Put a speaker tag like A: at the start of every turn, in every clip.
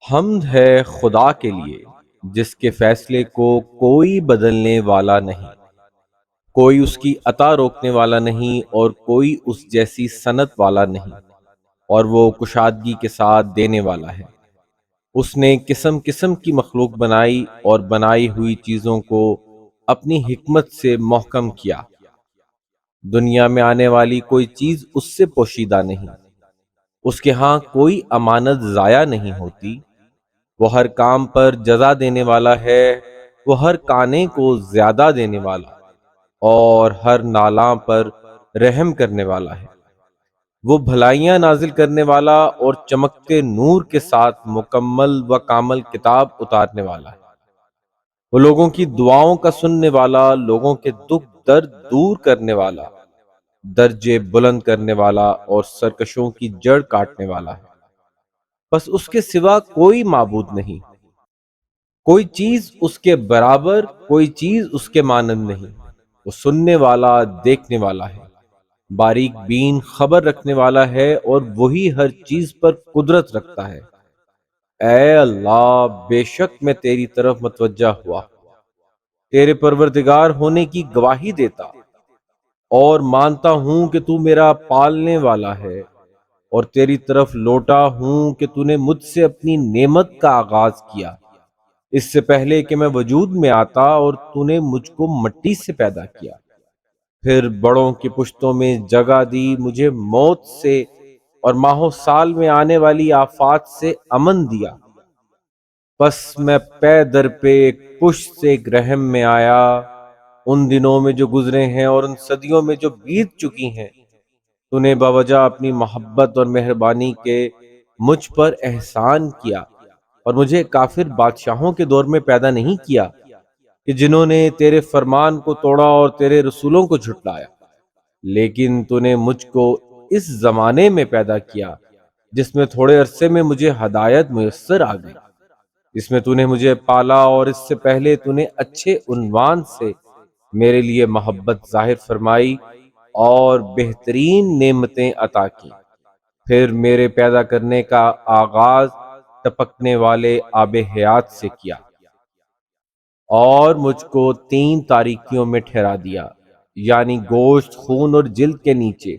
A: حمد ہے خدا کے لیے جس کے فیصلے کو کوئی بدلنے والا نہیں، کوئی اس کی عطا روکنے والا نہیں اور کوئی اس جیسی صنعت والا نہیں، اور وہ کشادگی کے ساتھ دینے والا ہے۔ اس نے قسم قسم کی مخلوق بنائی اور بنائی ہوئی چیزوں کو اپنی حکمت سے محکم کیا۔ دنیا میں آنے والی کوئی چیز اس سے پوشیدہ نہیں، اس کے ہاں کوئی امانت ضائع نہیں ہوتی۔ وہ ہر کام پر جزا دینے والا ہے، وہ ہر کانے کو زیادہ دینے والا اور ہر نالاں پر رحم کرنے والا ہے۔ وہ بھلائیاں نازل کرنے والا اور چمکتے نور کے ساتھ مکمل و کامل کتاب اتارنے والا ہے۔ وہ لوگوں کی دعاؤں کا سننے والا، لوگوں کے دکھ درد دور کرنے والا، درجے بلند کرنے والا اور سرکشوں کی جڑ کاٹنے والا ہے۔ بس اس کے سوا کوئی معبود نہیں، کوئی چیز اس کے برابر، کوئی چیز اس کے مانند نہیں۔ وہ سننے والا، دیکھنے والا ہے، باریک بین خبر رکھنے والا ہے اور وہی ہر چیز پر قدرت رکھتا ہے۔ اے اللہ، بے شک میں تیری طرف متوجہ ہوا، تیرے پروردگار ہونے کی گواہی دیتا اور مانتا ہوں کہ تو میرا پالنے والا ہے، اور تیری طرف لوٹا ہوں کہ تو نے مجھ سے اپنی نعمت کا آغاز کیا، اس سے پہلے کہ میں وجود میں آتا، اور تو نے مجھ کو مٹی سے پیدا کیا، پھر بڑوں کی پشتوں میں جگہ دی، مجھے موت سے اور ماہ و سال میں آنے والی آفات سے امن دیا۔ پس میں پے در پہ ایک پشت سے ایک رحم میں آیا، ان دنوں میں جو گزرے ہیں اور ان صدیوں میں جو بیت چکی ہیں، تو نے باوجہ اپنی محبت اور مہربانی کے مجھ پر احسان کیا، اور مجھے کافر بادشاہوں کے دور میں پیدا نہیں کیا کہ جنہوں نے تیرے فرمان کو توڑا اور تیرے رسولوں کو جھٹلایا، لیکن تو نے مجھ کو اس زمانے میں پیدا کیا جس میں تھوڑے عرصے میں مجھے ہدایت میسر آ گئی، جس میں تو نے مجھے پالا، اور اس سے پہلے تو نے اچھے عنوان سے میرے لیے محبت ظاہر فرمائی اور بہترین نعمتیں عطا کی۔ پھر میرے پیدا کرنے کا آغاز ٹپکنے والے آب حیات سے کیا، اور مجھ کو 3 تاریکیوں میں ٹھہرا دیا، یعنی گوشت، خون اور جلد کے نیچے،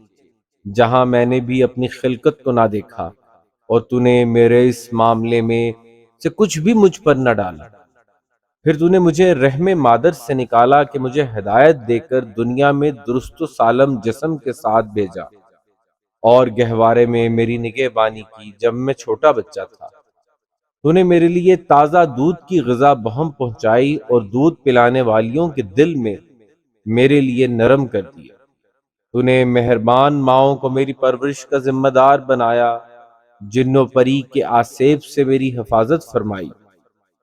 A: جہاں میں نے بھی اپنی خلقت کو نہ دیکھا، اور تو نے میرے اس معاملے میں سے کچھ بھی مجھ پر نہ ڈالا۔ پھر تو نے مجھے رحم مادر سے نکالا کہ مجھے ہدایت دے کر دنیا میں درست و سالم جسم کے ساتھ بھیجا، اور گہوارے میں میری نگہبانی کی جب میں چھوٹا بچہ تھا۔ تو نے میرے لیے تازہ دودھ کی غذا بہم پہنچائی، اور دودھ پلانے والیوں کے دل میں میرے لیے نرم کر دیا۔ تو نے مہربان ماؤں کو میری پرورش کا ذمہ دار بنایا، جن و پری کے آسیب سے میری حفاظت فرمائی،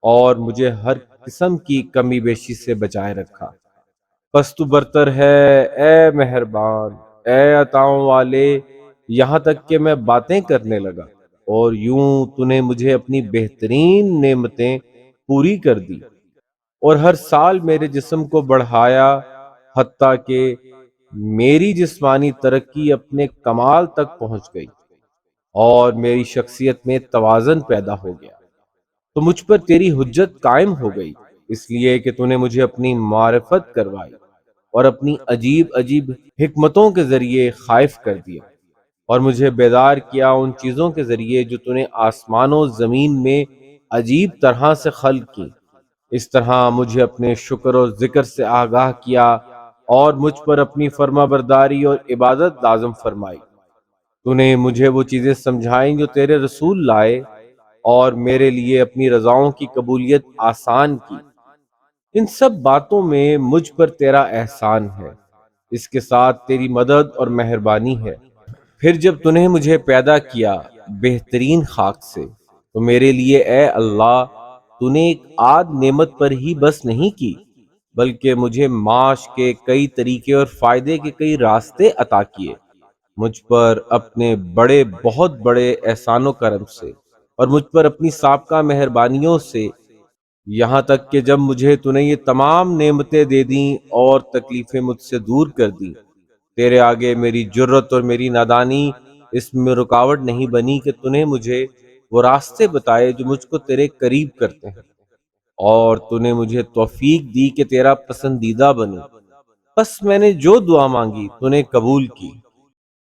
A: اور مجھے ہر قسم کی کمی بیشی سے بچائے رکھا۔ پس تو برتر ہے، اے مہربان، اے عطاؤں والے، یہاں تک کہ میں باتیں کرنے لگا، اور یوں تو نے مجھے اپنی بہترین نعمتیں پوری کر دی، اور ہر سال میرے جسم کو بڑھایا، حتیٰ کہ میری جسمانی ترقی اپنے کمال تک پہنچ گئی، اور میری شخصیت میں توازن پیدا ہو گیا۔ تو مجھ پر تیری حجت قائم ہو گئی، اس لیے کہ تو نے مجھے اپنی معرفت کروائی، اور اپنی عجیب عجیب حکمتوں کے ذریعے خائف کر دیا، اور مجھے بیدار کیا ان چیزوں کے ذریعے جو تو نے آسمان و زمین میں عجیب طرح سے خلق کی۔ اس طرح مجھے اپنے شکر و ذکر سے آگاہ کیا، اور مجھ پر اپنی فرما برداری اور عبادت لازم فرمائی۔ تو نے مجھے وہ چیزیں سمجھائیں جو تیرے رسول لائے، اور میرے لیے اپنی رضاؤں کی قبولیت آسان کی۔ ان سب باتوں میں مجھ پر تیرا احسان ہے، اس کے ساتھ تیری مدد اور مہربانی ہے۔ پھر جب تو نے مجھے پیدا کیا بہترین خاک سے، تو میرے لیے اے اللہ تو نے ایک آدھ نعمت پر ہی بس نہیں کی، بلکہ مجھے معاش کے کئی طریقے اور فائدے کے کئی راستے عطا کیے۔ مجھ پر اپنے بڑے بہت بڑے احسان و کرم سے، اور مجھ پر اپنی سابقہ مہربانیوں سے، یہاں تک کہ جب مجھے تو نے یہ تمام نعمتیں دے دیں اور تکلیفیں مجھ سے دور کر دیں، تیرے آگے میری جرت اور میری نادانی اس میں رکاوٹ نہیں بنی کہ تو نے مجھے وہ راستے بتائے جو مجھ کو تیرے قریب کرتے ہیں، اور تو نے مجھے توفیق دی کہ تیرا پسندیدہ بنوں۔ بس میں نے جو دعا مانگی تو نے قبول کی،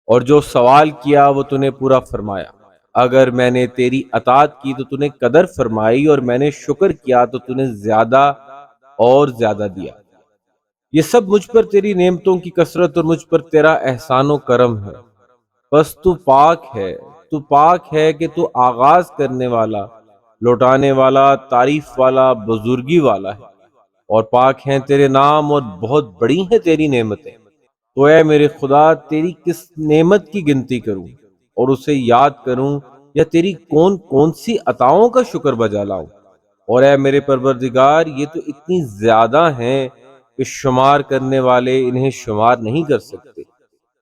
A: اور جو سوال کیا وہ تو نے پورا فرمایا۔ اگر میں نے تیری اطاعت کی تو نے قدر فرمائی، اور میں نے شکر کیا تو نے زیادہ اور زیادہ دیا۔ یہ سب مجھ پر تیری نعمتوں کی کثرت اور مجھ پر تیرا احسان و کرم ہے۔ بس تو پاک ہے کہ تو آغاز کرنے والا، لوٹانے والا، تعریف والا، بزرگی والا ہے، اور پاک ہیں تیرے نام اور بہت بڑی ہیں تیری نعمتیں۔ تو اے میرے خدا، تیری کس نعمت کی گنتی کروں اور اسے یاد کروں، یا تیری کون کون سی عطاؤں کا شکر بجا لاؤں؟ اور اے میرے پروردگار، یہ تو اتنی زیادہ ہیں کہ شمار کرنے والے انہیں شمار نہیں کر سکتے،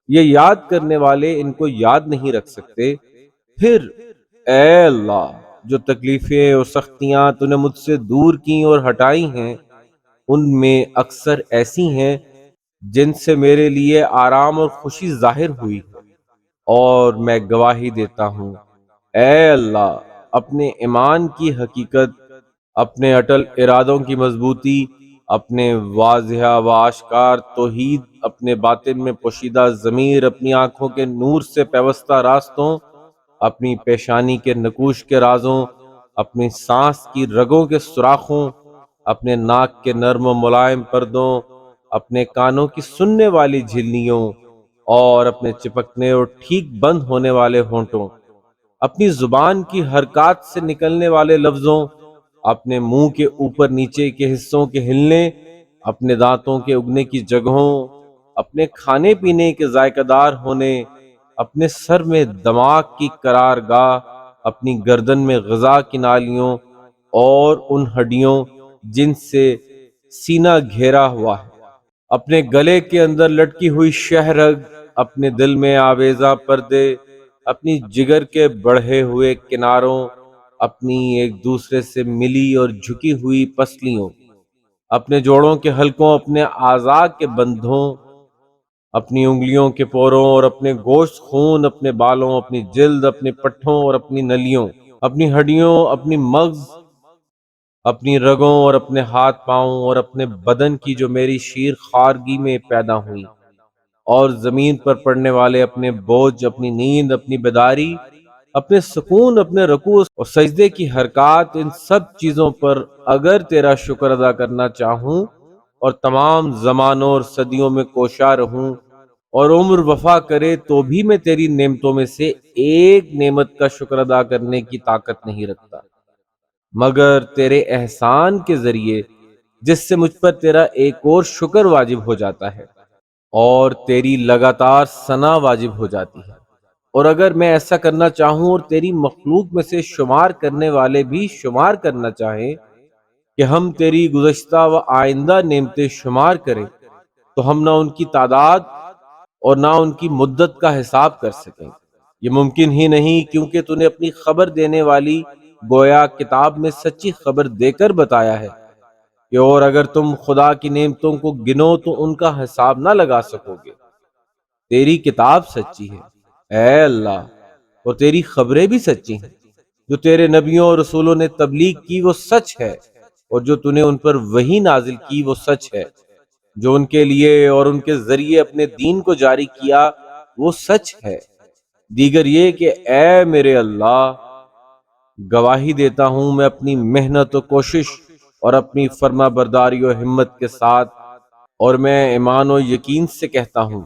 A: یہ یاد کرنے والے ان کو یاد نہیں رکھ سکتے۔ پھر اے اللہ، جو تکلیفیں اور سختیاں تو نے مجھ سے دور کی اور ہٹائی ہیں، ان میں اکثر ایسی ہیں جن سے میرے لیے آرام اور خوشی ظاہر ہوئی ہے، اور میں گواہی دیتا ہوں اے اللہ، اپنے ایمان کی حقیقت، اپنے اٹل ارادوں کی مضبوطی، اپنے واضح و آشکار توحید، اپنے باطن میں پوشیدہ ضمیر، اپنی آنکھوں کے نور سے پیوستہ راستوں، اپنی پیشانی کے نقوش کے رازوں، اپنی سانس کی رگوں کے سوراخوں، اپنے ناک کے نرم و ملائم پردوں، اپنے کانوں کی سننے والی جھلنیوں، اور اپنے چپکنے اور ٹھیک بند ہونے والے ہونٹوں، اپنی زبان کی حرکات سے نکلنے والے لفظوں، اپنے منہ کے اوپر نیچے کے حصوں کے ہلنے، اپنے دانتوں کے اگنے کی جگہوں، اپنے کھانے پینے کے ذائقہ دار ہونے، اپنے سر میں دماغ کی قرارگاہ، اپنی گردن میں غذا کی نالیوں، اور ان ہڈیوں جن سے سینہ گھیرا ہوا ہے، اپنے گلے کے اندر لٹکی ہوئی شہرگ، اپنے دل میں آویزہ پردے، اپنی جگر کے بڑھے ہوئے کناروں، اپنی ایک دوسرے سے ملی اور جھکی ہوئی پسلیوں، اپنے جوڑوں کے حلقوں، اپنے اعضاء کے بندھوں، اپنی انگلیوں کے پوروں، اور اپنے گوشت خون، اپنے بالوں، اپنی جلد، اپنے پٹھوں اور اپنی نلیوں، اپنی ہڈیوں، اپنی مغز، اپنی رگوں، اور اپنے ہاتھ پاؤں، اور اپنے بدن کی جو میری شیر خارگی میں پیدا ہوئی، اور زمین پر پڑنے والے اپنے بوجھ، اپنی نیند، اپنی بیداری، اپنے سکون، اپنے رکوع اور سجدے کی حرکات، ان سب چیزوں پر اگر تیرا شکر ادا کرنا چاہوں، اور تمام زمانوں اور صدیوں میں کوشاں رہوں، اور عمر وفا کرے، تو بھی میں تیری نعمتوں میں سے ایک نعمت کا شکر ادا کرنے کی طاقت نہیں رکھتا، مگر تیرے احسان کے ذریعے، جس سے مجھ پر تیرا ایک اور شکر واجب ہو جاتا ہے، اور تیری لگاتار ثنا واجب ہو جاتی ہے۔ اور اگر میں ایسا کرنا چاہوں اور تیری مخلوق میں سے شمار کرنے والے بھی شمار کرنا چاہیں کہ ہم تیری گزشتہ و آئندہ نعمتیں شمار کریں، تو ہم نہ ان کی تعداد اور نہ ان کی مدت کا حساب کر سکیں۔ یہ ممکن ہی نہیں، کیونکہ تو نے اپنی خبر دینے والی گویا کتاب میں سچی خبر دے کر بتایا ہے کہ اور اگر تم خدا کی نعمتوں کو گنو تو ان کا حساب نہ لگا سکو گے۔ تیری کتاب سچی ہے اے اللہ، اور تیری خبریں بھی سچی ہیں۔ جو تیرے نبیوں اور رسولوں نے تبلیغ کی وہ سچ ہے، اور جو تو نے ان پر وحی نازل کی وہ سچ ہے۔ جو ان کے لیے اور ان کے ذریعے اپنے دین کو جاری کیا وہ سچ ہے۔ دیگر یہ کہ اے میرے اللہ، گواہی دیتا ہوں میں اپنی محنت و کوشش اور اپنی فرما برداری و ہمت کے ساتھ، اور میں ایمان و یقین سے کہتا ہوں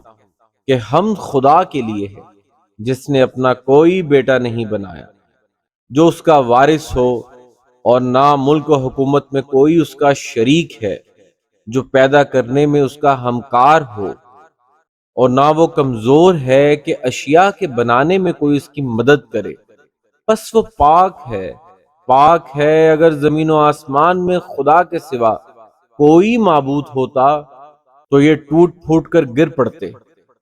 A: کہ حمد خدا کے لیے ہے، جس نے اپنا کوئی بیٹا نہیں بنایا جو اس کا وارث ہو، اور نہ ملک و حکومت میں کوئی اس کا شریک ہے جو پیدا کرنے میں اس کا ہمکار ہو، اور نہ وہ کمزور ہے کہ اشیاء کے بنانے میں کوئی اس کی مدد کرے۔ بس وہ پاک ہے۔ اگر زمین و آسمان میں خدا کے سوا کوئی معبود ہوتا تو یہ ٹوٹ پھوٹ کر گر پڑتے۔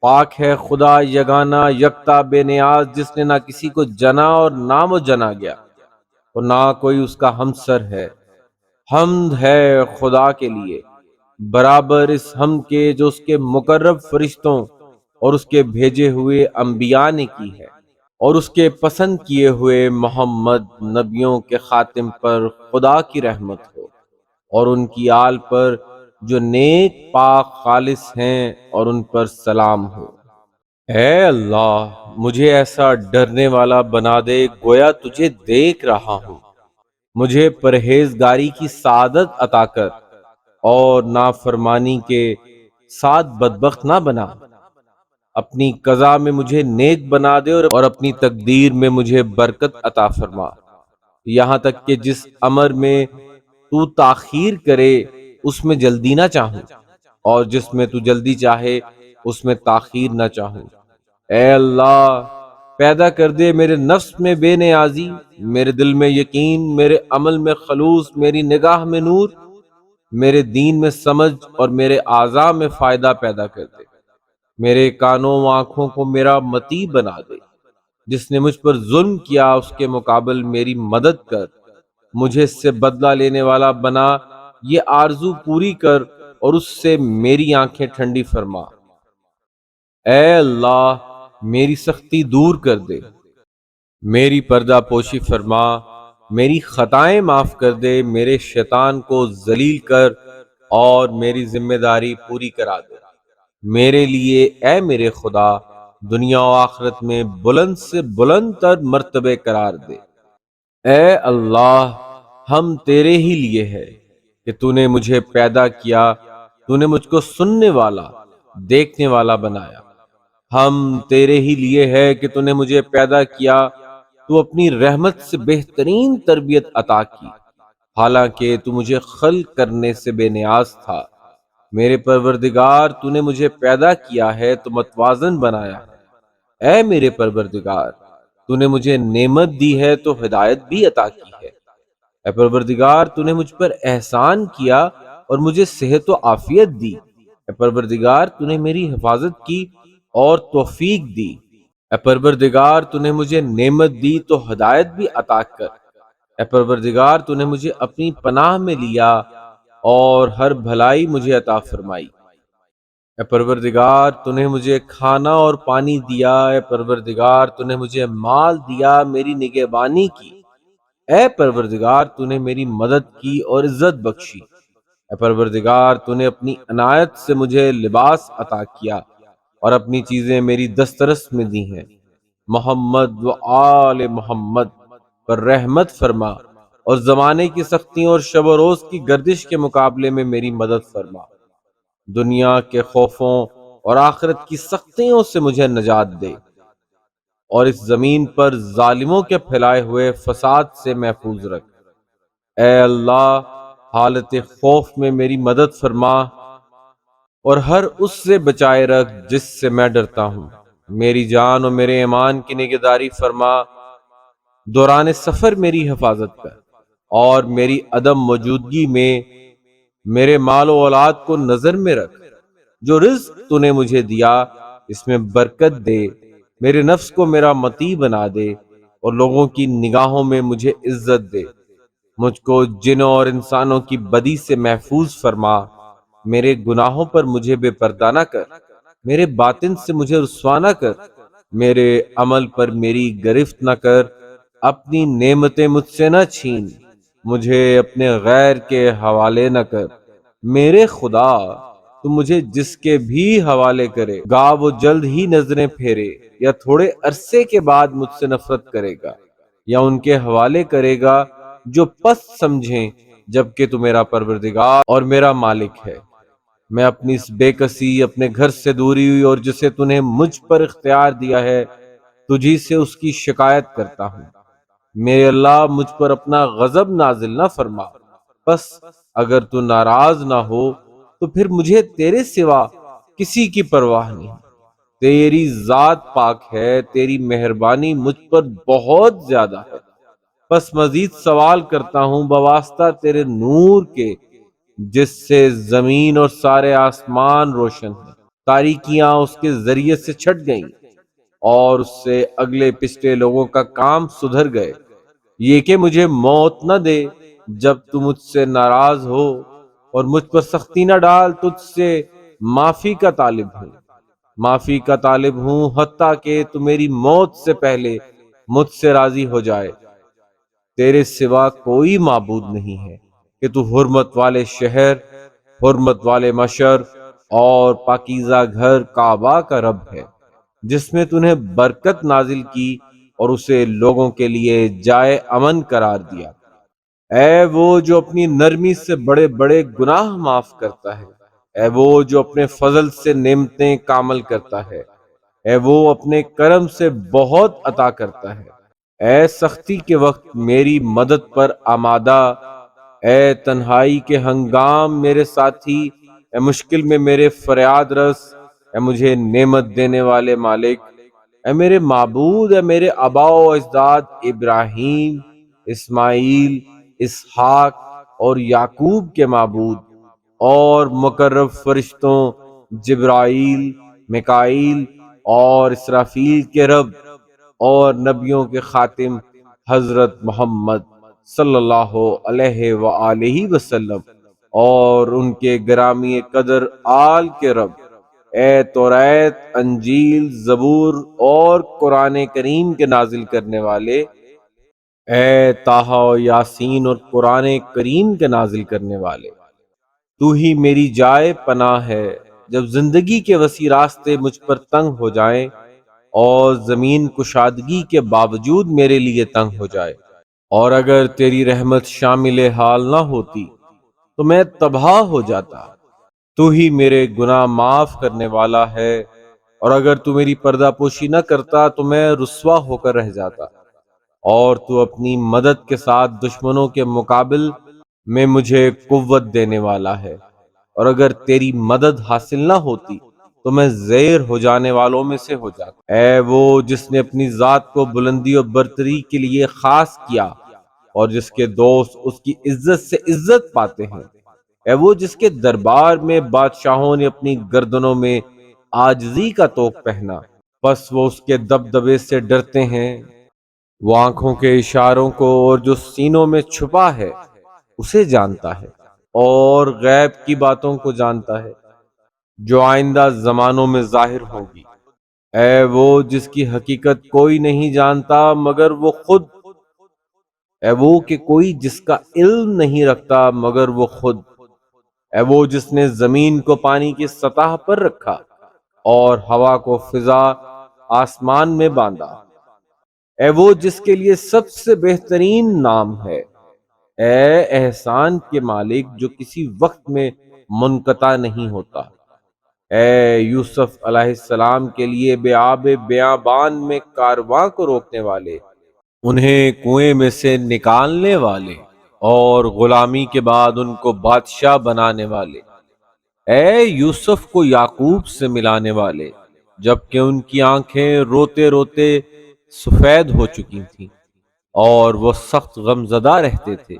A: پاک ہے خدا یگانہ، یکتا، بے نیاز، جس نے نہ کسی کو جنا اور نہ وہ جنا گیا، اور نہ کوئی اس کا ہمسر ہے۔ حمد ہے خدا کے لیے، برابر اس حمد کے جو اس کے مقرب فرشتوں اور اس کے بھیجے ہوئے انبیاء نے کی ہے، اور اس کے پسند کیے ہوئے محمد نبیوں کے خاتم پر خدا کی رحمت ہو، اور ان کی آل پر جو نیک پاک خالص ہیں، اور ان پر سلام ہو۔ اے اللہ، مجھے ایسا ڈرنے والا بنا دے گویا تجھے دیکھ رہا ہوں۔ مجھے پرہیزگاری کی سعادت عطا کر، اور نافرمانی کے ساتھ بدبخت نہ بنا۔ اپنی قضا میں مجھے نیک بنا دے، اور اپنی تقدیر میں مجھے برکت عطا فرما، یہاں تک کہ جس امر میں تو تاخیر کرے اس میں جلدی نہ چاہوں، اور جس میں تو جلدی چاہے اس میں تاخیر نہ چاہوں۔ اے اللہ، پیدا کر دے میرے نفس میں بے نیازی، میرے دل میں یقین، میرے عمل میں خلوص، میری نگاہ میں نور، میرے دین میں سمجھ، اور میرے اعضاء میں فائدہ پیدا کر دے۔ میرے کانوں و آنکھوں کو میرا مطیع بنا دے۔ جس نے مجھ پر ظلم کیا اس کے مقابل میری مدد کر، مجھے اس سے بدلہ لینے والا بنا، یہ آرزو پوری کر، اور اس سے میری آنکھیں ٹھنڈی فرما۔ اے اللہ، میری سختی دور کر دے، میری پردہ پوشی فرما، میری خطائیں معاف کر دے، میرے شیطان کو ذلیل کر، اور میری ذمہ داری پوری کرا دے۔ میرے لیے اے میرے خدا دنیا و آخرت میں بلند سے بلند تر مرتبے قرار دے۔ اے اللہ، ہم تیرے ہی لیے ہے کہ تو نے مجھے پیدا کیا، تو نے مجھ کو سننے والا، دیکھنے والا بنایا۔ ہم تیرے ہی لیے ہے کہ تو نے مجھے پیدا کیا، تو اپنی رحمت سے بہترین تربیت عطا کی، حالانکہ تو مجھے خلق کرنے سے بے نیاز تھا۔ میرے پروردگار، تو نے مجھے پیدا کیا ہے تو متوازن بنایا ہے۔ اے میرے پروردگار، تو نے مجھے نعمت دی ہے تو ہدایت بھی عطا کی ہے۔ اے پروردگار، تو نے مجھ پر احسان کیا اور مجھے صحت و عافیت دی۔ اے پروردگار، تو نے میری حفاظت کی اور توفیق دی۔ اے پروردگار، تو نے مجھے نعمت دی تو ہدایت بھی عطا کر۔ اے پروردگار، تو نے مجھے اپنی پناہ میں لیا اور ہر بھلائی مجھے عطا فرمائی۔ اے پروردگار، تو نے مجھے کھانا اور پانی دیا۔ اے پروردگار، تو نے مجھے مال دیا، میری نگہبانی کی۔ اے پروردگار، تو نے میری مدد کی اور عزت بخشی۔ اے پروردگار، تو نے اپنی عنایت سے مجھے لباس عطا کیا، اور اپنی چیزیں میری دسترس میں دی ہیں۔ محمد و آل محمد پر رحمت فرما، اور زمانے کی سختیوں اور شب و روز کی گردش کے مقابلے میں میری مدد فرما۔ دنیا کے خوفوں اور آخرت کی سختیوں سے مجھے نجات دے، اور اس زمین پر ظالموں کے پھیلائے ہوئے فساد سے محفوظ رکھ۔ اے اللہ، حالت خوف میں میری مدد فرما، اور ہر اس سے بچائے رکھ جس سے میں ڈرتا ہوں۔ میری جان اور میرے ایمان کی نگہداری فرما، دوران سفر میری حفاظت کر، اور میری عدم موجودگی میں میرے مال و اولاد کو نظر میں رکھ۔ جو رزق تو نے مجھے دیا اس میں برکت دے، میرے نفس کو میرا مطیع بنا دے، اور لوگوں کی نگاہوں میں مجھے عزت دے۔ مجھ کو جنوں اور انسانوں کی بدی سے محفوظ فرما، میرے گناہوں پر مجھے بے پردہ نہ کر، میرے باطن سے مجھے رسوا نہ کر، میرے عمل پر میری گرفت نہ کر، اپنی نعمتیں مجھ سے نہ چھین، مجھے اپنے غیر کے حوالے نہ کر۔ میرے خدا، تو مجھے جس کے بھی حوالے کرے گا وہ جلد ہی نظریں پھیرے، یا تھوڑے عرصے کے بعد مجھ سے نفرت کرے گا، یا ان کے حوالے کرے گا جو پست سمجھیں، جبکہ تو میرا پروردگار اور میرا مالک ہے۔ میں اپنی اس بے کسی، اپنے گھر سے دوری ہوئی، اور جسے تو نے مجھ پر اختیار دیا ہے، تجھی سے اس کی شکایت کرتا ہوں۔ میرے اللہ، مجھ پر اپنا غضب نازل نہ فرما، پس اگر تو ناراض نہ ہو تو پھر مجھے تیرے سوا کسی کی پرواہ نہیں۔ تیری ذات پاک ہے، تیری مہربانی مجھ پر بہت زیادہ ہے۔ پس مزید سوال کرتا ہوں بواسطہ تیرے نور کے، جس سے زمین اور سارے آسمان روشن ہیں۔ تاریکیاں اس کے ذریعے سے چھٹ گئیں، اور اس سے اگلے پچھلے لوگوں کا کام سدھر گئے۔ یہ کہ مجھے موت نہ دے جب تو مجھ سے ناراض ہو، اور مجھ پر سختی نہ ڈال، تجھ سے معافی کا طالب ہوں۔ معافی کا طالب ہوں، حتیٰ کہ تو میری موت سے پہلے مجھ سے راضی ہو جائے۔ تیرے سوا کوئی معبود نہیں ہے کہ تو حرمت والے شہر، حرمت والے مشر اور پاکیزہ گھر کعبہ کا رب ہے، جس میں تو نے برکت نازل کی اور اسے لوگوں کے لیے جائے امن قرار دیا۔ اے وہ جو اپنی نرمی سے بڑے بڑے گناہ معاف کرتا ہے، اے وہ جو اپنے فضل سے نعمتیں کامل کرتا ہے، اے وہ اپنے کرم سے بہت عطا کرتا ہے۔ اے سختی کے وقت میری مدد پر آمادہ، اے تنہائی کے ہنگام میرے ساتھی، اے مشکل میں میرے فریاد رس، اے مجھے نعمت دینے والے مالک، اے میرے معبود، اے میرے آباء و اجداد ابراہیم، اسماعیل، اسحاق اور یعقوب کے معبود، اور مقرب فرشتوں جبرائیل، میکائیل اور اسرافیل کے رب، اور نبیوں کے خاتم حضرت محمد صلی اللہ علیہ وآلہ وسلم، اور ان کے گرامی قدر آل کے رب، اے توریت، انجیل، زبور اور قرآن کریم کے نازل کرنے والے، اے طٰہٰ و یاسین اور قرآن کریم کے نازل کرنے والے، تو ہی میری جائے پناہ ہے جب زندگی کے وسیع راستے مجھ پر تنگ ہو جائیں اور زمین کشادگی کے باوجود میرے لیے تنگ ہو جائے، اور اگر تیری رحمت شامل حال نہ ہوتی تو میں تباہ ہو جاتا۔ تو ہی میرے گناہ معاف کرنے والا ہے، اور اگر تو میری پردہ پوشی نہ کرتا تو میں رسوا ہو کر رہ جاتا، اور تو اپنی مدد کے ساتھ دشمنوں کے مقابل میں مجھے قوت دینے والا ہے، اور اگر تیری مدد حاصل نہ ہوتی تو میں زیر ہو جانے والوں میں سے ہو جاتا۔ اے وہ جس نے اپنی ذات کو بلندی و برتری کے لیے خاص کیا اور جس کے دوست اس کی عزت سے عزت پاتے ہیں، اے وہ جس کے دربار میں بادشاہوں نے اپنی گردنوں میں عاجزی کا طوق پہنا، پس وہ اس کے دبدبے سے ڈرتے ہیں۔ وہ آنکھوں کے اشاروں کو اور جو سینوں میں چھپا ہے اسے جانتا ہے، اور غیب کی باتوں کو جانتا ہے جو آئندہ زمانوں میں ظاہر ہوگی۔ اے وہ جس کی حقیقت کوئی نہیں جانتا مگر وہ خود، اے وہ کہ کوئی جس کا علم نہیں رکھتا مگر وہ خود، اے وہ جس نے زمین کو پانی کی سطح پر رکھا اور ہوا کو فضا آسمان میں باندھا، اے وہ جس کے لیے سب سے بہترین نام ہے، اے احسان کے مالک جو کسی وقت میں منقطع نہیں ہوتا، اے یوسف علیہ السلام کے لیے بے آب بیابان میں کارواں کو روکنے والے، انہیں کنویں میں سے نکالنے والے اور غلامی کے بعد ان کو بادشاہ بنانے والے، اے یوسف کو یعقوب سے ملانے والے جبکہ ان کی آنکھیں روتے روتے سفید ہو چکی تھیں اور وہ سخت غمزدہ رہتے تھے،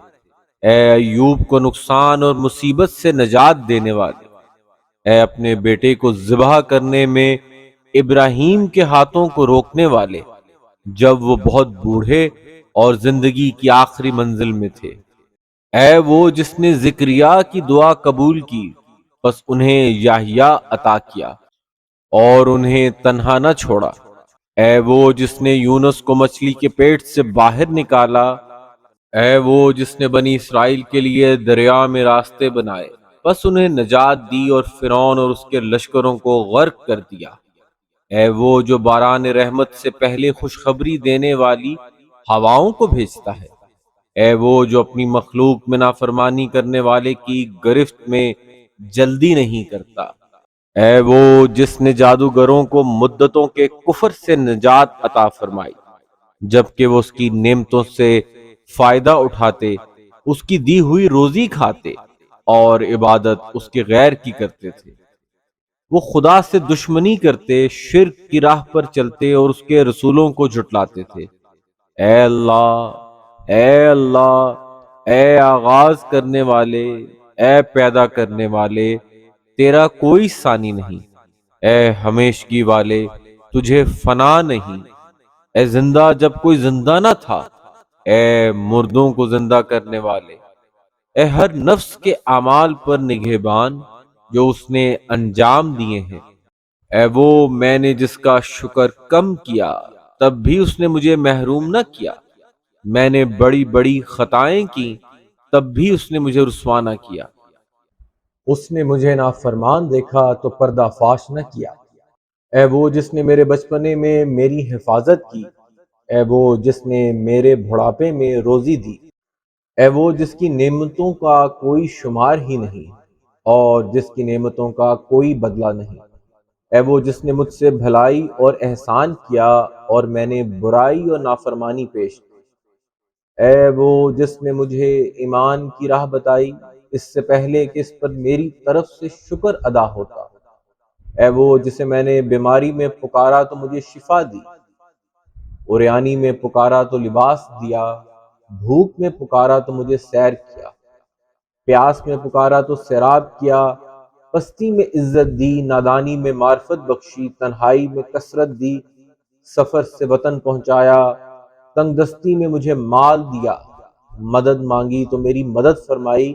A: اے ایوب کو نقصان اور مصیبت سے نجات دینے والے، اے اپنے بیٹے کو ذبح کرنے میں ابراہیم کے ہاتھوں کو روکنے والے جب وہ بہت بوڑھے اور زندگی کی آخری منزل میں تھے، اے وہ جس نے زکریا کی دعا قبول کی بس انہیں یحییٰ عطا کیا اور انہیں تنہا نہ چھوڑا، اے وہ جس نے یونس کو مچھلی کے پیٹ سے باہر نکالا، اے وہ جس نے بنی اسرائیل کے لیے دریا میں راستے بنائے بس انہیں نجات دی اور فرعون اور اس کے لشکروں کو غرق کر دیا، اے وہ جو باران رحمت سے پہلے خوشخبری دینے والی ہواؤں کو بھیجتا ہے، اے وہ جو اپنی مخلوق میں نافرمانی کرنے والے کی گرفت میں جلدی نہیں کرتا، اے وہ جس نے جادوگروں کو مدتوں کے کفر سے نجات عطا فرمائی جبکہ وہ اس کی نعمتوں سے فائدہ اٹھاتے، اس کی دی ہوئی روزی کھاتے اور عبادت اس کے غیر کی کرتے تھے، وہ خدا سے دشمنی کرتے، شرک کی راہ پر چلتے اور اس کے رسولوں کو جھٹلاتے تھے۔ اے اللہ، اے اللہ، اے آغاز کرنے والے، اے پیدا کرنے والے، تیرا کوئی ثانی نہیں، اے ہمیشگی والے، تجھے فنا نہیں، اے زندہ جب کوئی زندہ نہ تھا، اے مردوں کو زندہ کرنے والے، اے ہر نفس کے اعمال پر نگہبان جو اس نے انجام دیے ہیں، اے وہ میں نے جس کا شکر کم کیا تب بھی اس نے مجھے محروم نہ کیا، میں نے بڑی بڑی خطائیں کی تب بھی اس نے مجھے رسوا نہ کیا۔
B: اس نے مجھے نافرمان دیکھا تو پردہ فاش نہ کیا۔ اے وہ جس نے میرے بچپنے میں میری حفاظت کی، اے وہ جس نے میرے بڑھاپے میں روزی دی، اے وہ جس کی نعمتوں کا کوئی شمار ہی نہیں اور جس کی نعمتوں کا کوئی بدلہ نہیں، اے وہ جس نے مجھ سے بھلائی اور احسان کیا اور میں نے برائی اور نافرمانی پیش کی، اے وہ جس نے مجھے ایمان کی راہ بتائی اس سے پہلے کہ اس پر میری طرف سے شکر ادا ہوتا، اے وہ جسے میں نے بیماری میں پکارا تو مجھے شفا دی، عریانی میں پکارا تو لباس دیا، بھوک میں پکارا تو مجھے سیر کیا، پیاس میں پکارا تو سیراب کیا، پستی میں عزت دی، نادانی میں معرفت بخشی، تنہائی میں کثرت دی، سفر سے وطن پہنچایا، تنگ دستی میں مجھے مال دیا، مدد مانگی تو میری مدد فرمائی،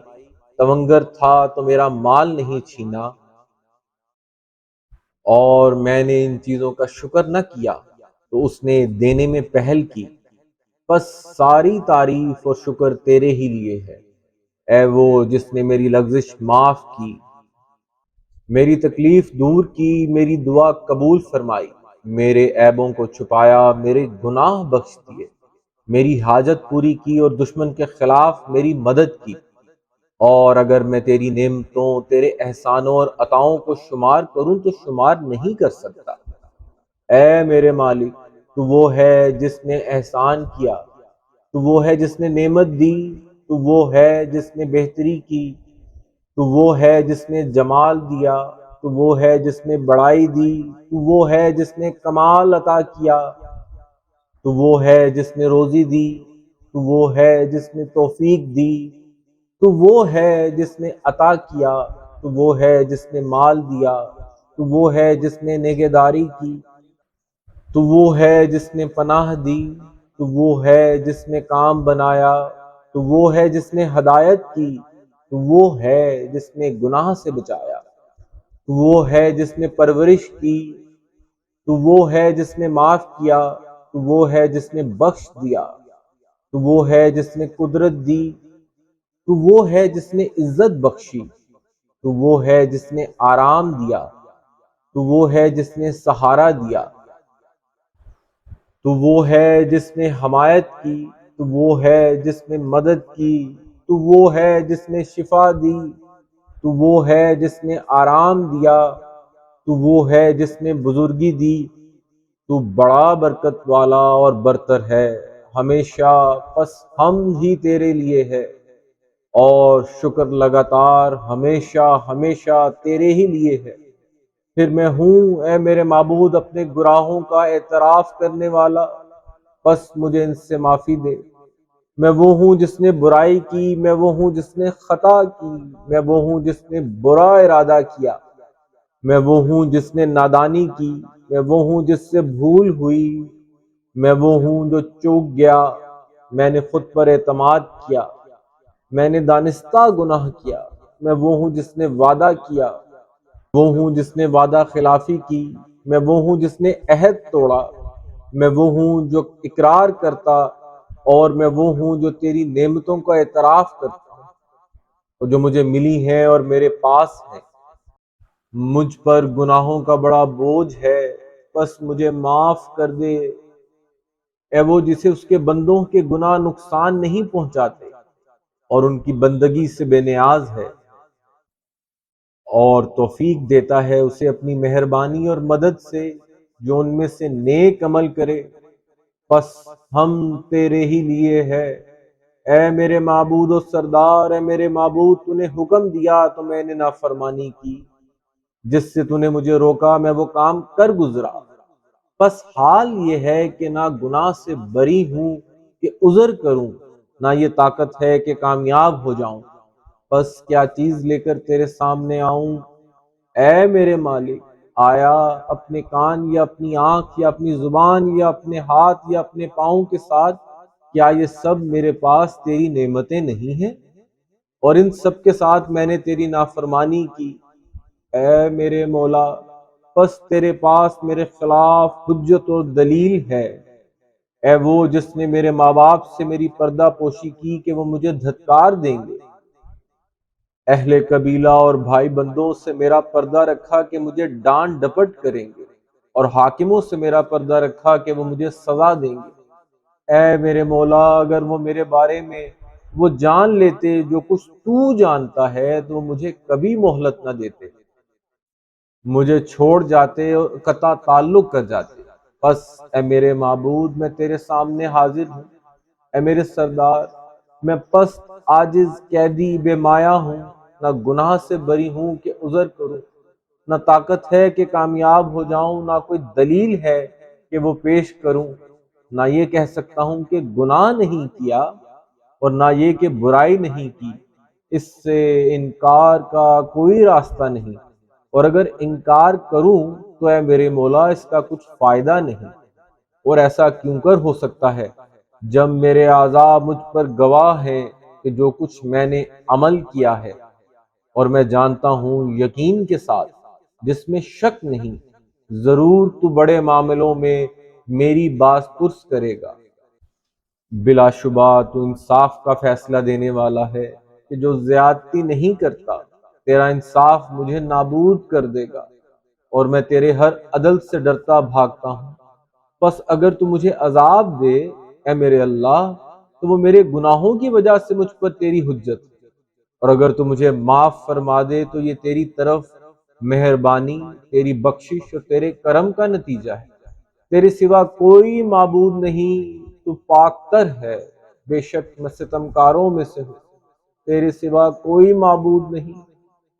B: تونگر تھا تو میرا مال نہیں چھینا، اور میں نے ان چیزوں کا شکر نہ کیا تو اس نے دینے میں پہل کی، بس ساری تعریف اور شکر تیرے ہی لیے ہے۔ اے وہ جس نے میری لغزش معاف کی، میری تکلیف دور کی، میری دعا قبول فرمائی، میرے عیبوں کو چھپایا، میرے گناہ بخش دیے، میری حاجت پوری کی اور دشمن کے خلاف میری مدد کی۔ اور اگر میں تیری نعمتوں، تیرے احسانوں اور عطاؤں کو شمار کروں تو شمار نہیں کر سکتا۔ اے میرے مالک، تو وہ ہے جس نے احسان کیا، تو وہ ہے جس نے نعمت دی، تو وہ ہے جس نے بہتری کی، تو وہ ہے جس نے جمال دیا، تو وہ ہے جس نے بڑائی دی، تو وہ ہے جس نے کمال عطا کیا، تو وہ ہے جس نے روزی دی، تو وہ ہے جس نے توفیق دی، تو وہ ہے جس نے عطا کیا، تو وہ ہے جس نے مال دیا، تو وہ ہے جس نے نگہداری کی، تو وہ ہے جس نے پناہ دی، تو وہ ہے جس نے کام بنایا، تو وہ ہے جس نے ہدایت کی، تو وہ ہے جس نے گناہ سے بچایا، تو وہ ہے جس نے پرورش کی، تو وہ ہے جس نے معاف کیا، تو وہ ہے جس نے بخش دیا، تو وہ ہے جس نے قدرت دی، تو وہ ہے جس نے عزت بخشی، تو وہ ہے جس نے آرام دیا، تو وہ ہے جس نے سہارا دیا، تو وہ ہے جس نے حمایت کی، تو وہ ہے جس نے مدد کی، تو وہ ہے جس نے شفا دی، تو وہ ہے جس نے آرام دیا، تو وہ ہے جس نے بزرگی دی، تو بڑا برکت والا اور برتر ہے ہمیشہ، پس ہم ہی تیرے لیے ہے، اور شکر لگاتار ہمیشہ ہمیشہ تیرے ہی لیے ہے۔ پھر میں ہوں اے میرے معبود اپنے گناہوں کا اعتراف کرنے والا، بس مجھے ان سے معافی دے۔ میں وہ ہوں جس نے برائی کی، میں وہ ہوں جس نے خطا کی، میں وہ ہوں جس نے برا ارادہ کیا، میں وہ ہوں جس نے نادانی کی، میں وہ ہوں جس سے بھول ہوئی، میں وہ ہوں جو چوک گیا، میں نے خود پر اعتماد کیا، میں نے دانستہ گناہ کیا، میں وہ ہوں جس نے وعدہ کیا، وہ ہوں جس نے وعدہ خلافی کی، میں وہ ہوں جس نے عہد توڑا، میں وہ ہوں جو اقرار کرتا، اور میں وہ ہوں جو تیری نعمتوں کا اعتراف کرتا ہوں اور جو مجھے ملی ہیں اور میرے پاس ہیں۔ مجھ پر گناہوں کا بڑا بوجھ ہے، بس مجھے معاف کر دے۔ اے وہ جسے اس کے بندوں کے گناہ نقصان نہیں پہنچاتے اور ان کی بندگی سے بے نیاز ہے، اور توفیق دیتا ہے اسے اپنی مہربانی اور مدد سے جو ان میں سے نیک عمل کرے، پس ہم تیرے ہی لیے ہے۔ اے میرے معبود و سردار، اے میرے معبود، تو نے حکم دیا تو میں نے نافرمانی کی، جس سے تو نے مجھے روکا میں وہ کام کر گزرا۔ بس حال یہ ہے کہ نہ گناہ سے بری ہوں کہ عذر کروں، نہ یہ طاقت ہے کہ کامیاب ہو جاؤں، بس کیا چیز لے کر تیرے سامنے آؤں؟ اے میرے مالک، آیا اپنے کان یا اپنی آنکھ یا اپنی زبان یا اپنے ہاتھ یا اپنے پاؤں کے ساتھ، کیا یہ سب میرے پاس تیری نعمتیں نہیں ہیں؟ اور ان سب کے ساتھ میں نے تیری نافرمانی کی۔ اے میرے مولا، بس تیرے پاس میرے خلاف حجت و دلیل ہے۔ اے وہ جس نے میرے ماں باپ سے میری پردہ پوشی کی کہ وہ مجھے دھتکار دیں گے، اہل قبیلہ اور بھائی بندوں سے میرا پردہ رکھا کہ مجھے ڈانٹ ڈپٹ کریں گے، اور حاکموں سے میرا پردہ رکھا کہ وہ مجھے سزا دیں گے۔ اے میرے مولا، اگر وہ میرے بارے میں وہ جان لیتے جو کچھ تو جانتا ہے تو وہ مجھے کبھی مہلت نہ دیتے، مجھے چھوڑ جاتے اور قطع تعلق کر جاتے۔ بس اے میرے معبود، میں تیرے سامنے حاضر ہوں۔ اے میرے سردار، میں پست عاجز قیدی بے مایا ہوں، نہ گناہ سے بری ہوں کہ عذر کروں، نہ طاقت ہے کہ کامیاب ہو جاؤں، نہ کوئی دلیل ہے کہ وہ پیش کروں، نہ یہ کہہ سکتا ہوں کہ گناہ نہیں کیا اور نہ یہ کہ برائی نہیں کی۔ اس سے انکار کا کوئی راستہ نہیں، اور اگر انکار کروں تو اے میرے مولا اس کا کچھ فائدہ نہیں، اور ایسا کیوں کر ہو سکتا ہے جب میرے اعضاء مجھ پر گواہ ہیں کہ جو کچھ میں نے عمل کیا ہے، اور میں جانتا ہوں یقین کے ساتھ جس میں شک نہیں، ضرور تو بڑے معاملوں میں میری باز پرس کرے گا۔ بلا شبہ تو انصاف کا فیصلہ دینے والا ہے کہ جو زیادتی نہیں کرتا، تیرا انصاف مجھے نابود کر دے گا، اور میں تیرے ہر عدل سے ڈرتا بھاگتا ہوں۔ پس اگر تو مجھے عذاب دے اے میرے اللہ، تو وہ میرے گناہوں کی وجہ سے مجھ پر تیری حجت ہے، اور اگر تو مجھے معاف فرما دے تو یہ تیری طرف مہربانی، تیری بخشش اور تیرے کرم کا نتیجہ ہے۔ تیرے سوا کوئی معبود نہیں، تو پاک تر ہے، بے شک میں ستمکاروں میں سے ہوں۔ تیرے سوا کوئی معبود نہیں،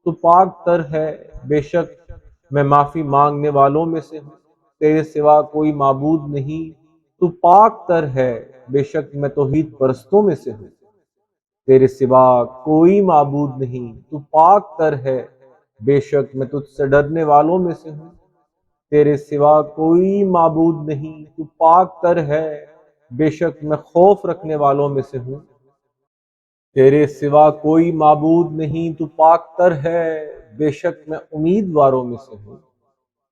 B: تو پاک تر ہے، بے شک میں معافی مانگنے والوں میں سے ہوں۔ تیرے سوا کوئی معبود نہیں، تو پاک تر ہے، بے شک میں توحید پرستوں میں سے ہوں۔ تیرے سوا کوئی معبود نہیں، تو پاک تر ہے، بے شک میں تجھ سے ڈرنے والوں میں سے ہوں۔ تیرے سوا کوئی معبود نہیں، تو پاک تر ہے، بے شک میں خوف رکھنے والوں میں سے ہوں۔ تیرے سوا کوئی معبود نہیں، تو پاک تر ہے، بے شک میں امیدواروں میں سے ہوں۔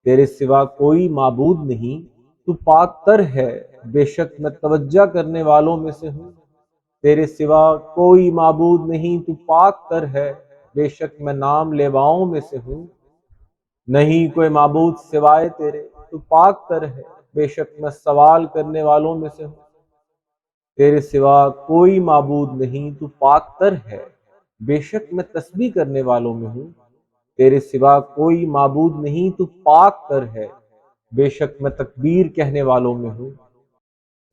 B: تیرے سوا کوئی معبود نہیں، تو پاک تر ہے، بے شک میں توجہ کرنے والوں میں سے ہوں۔ تیرے سوا کوئی معبود نہیں، تو پاک تر ہے، بے شک میں نام لیواؤں میں سے ہوں۔ نہیں کوئی معبود سوائے تیرے، تو پاک تر ہے، بے شک میں سوال کرنے والوں میں سے ہوں۔ تیرے سوا کوئی معبود نہیں، تو پاک تر ہے، بے شک میں تسبیح کرنے والوں میں ہوں۔ تیرے سوا کوئی معبود نہیں، تو پاک تر ہے، بے شک میں تکبیر کہنے والوں میں ہوں۔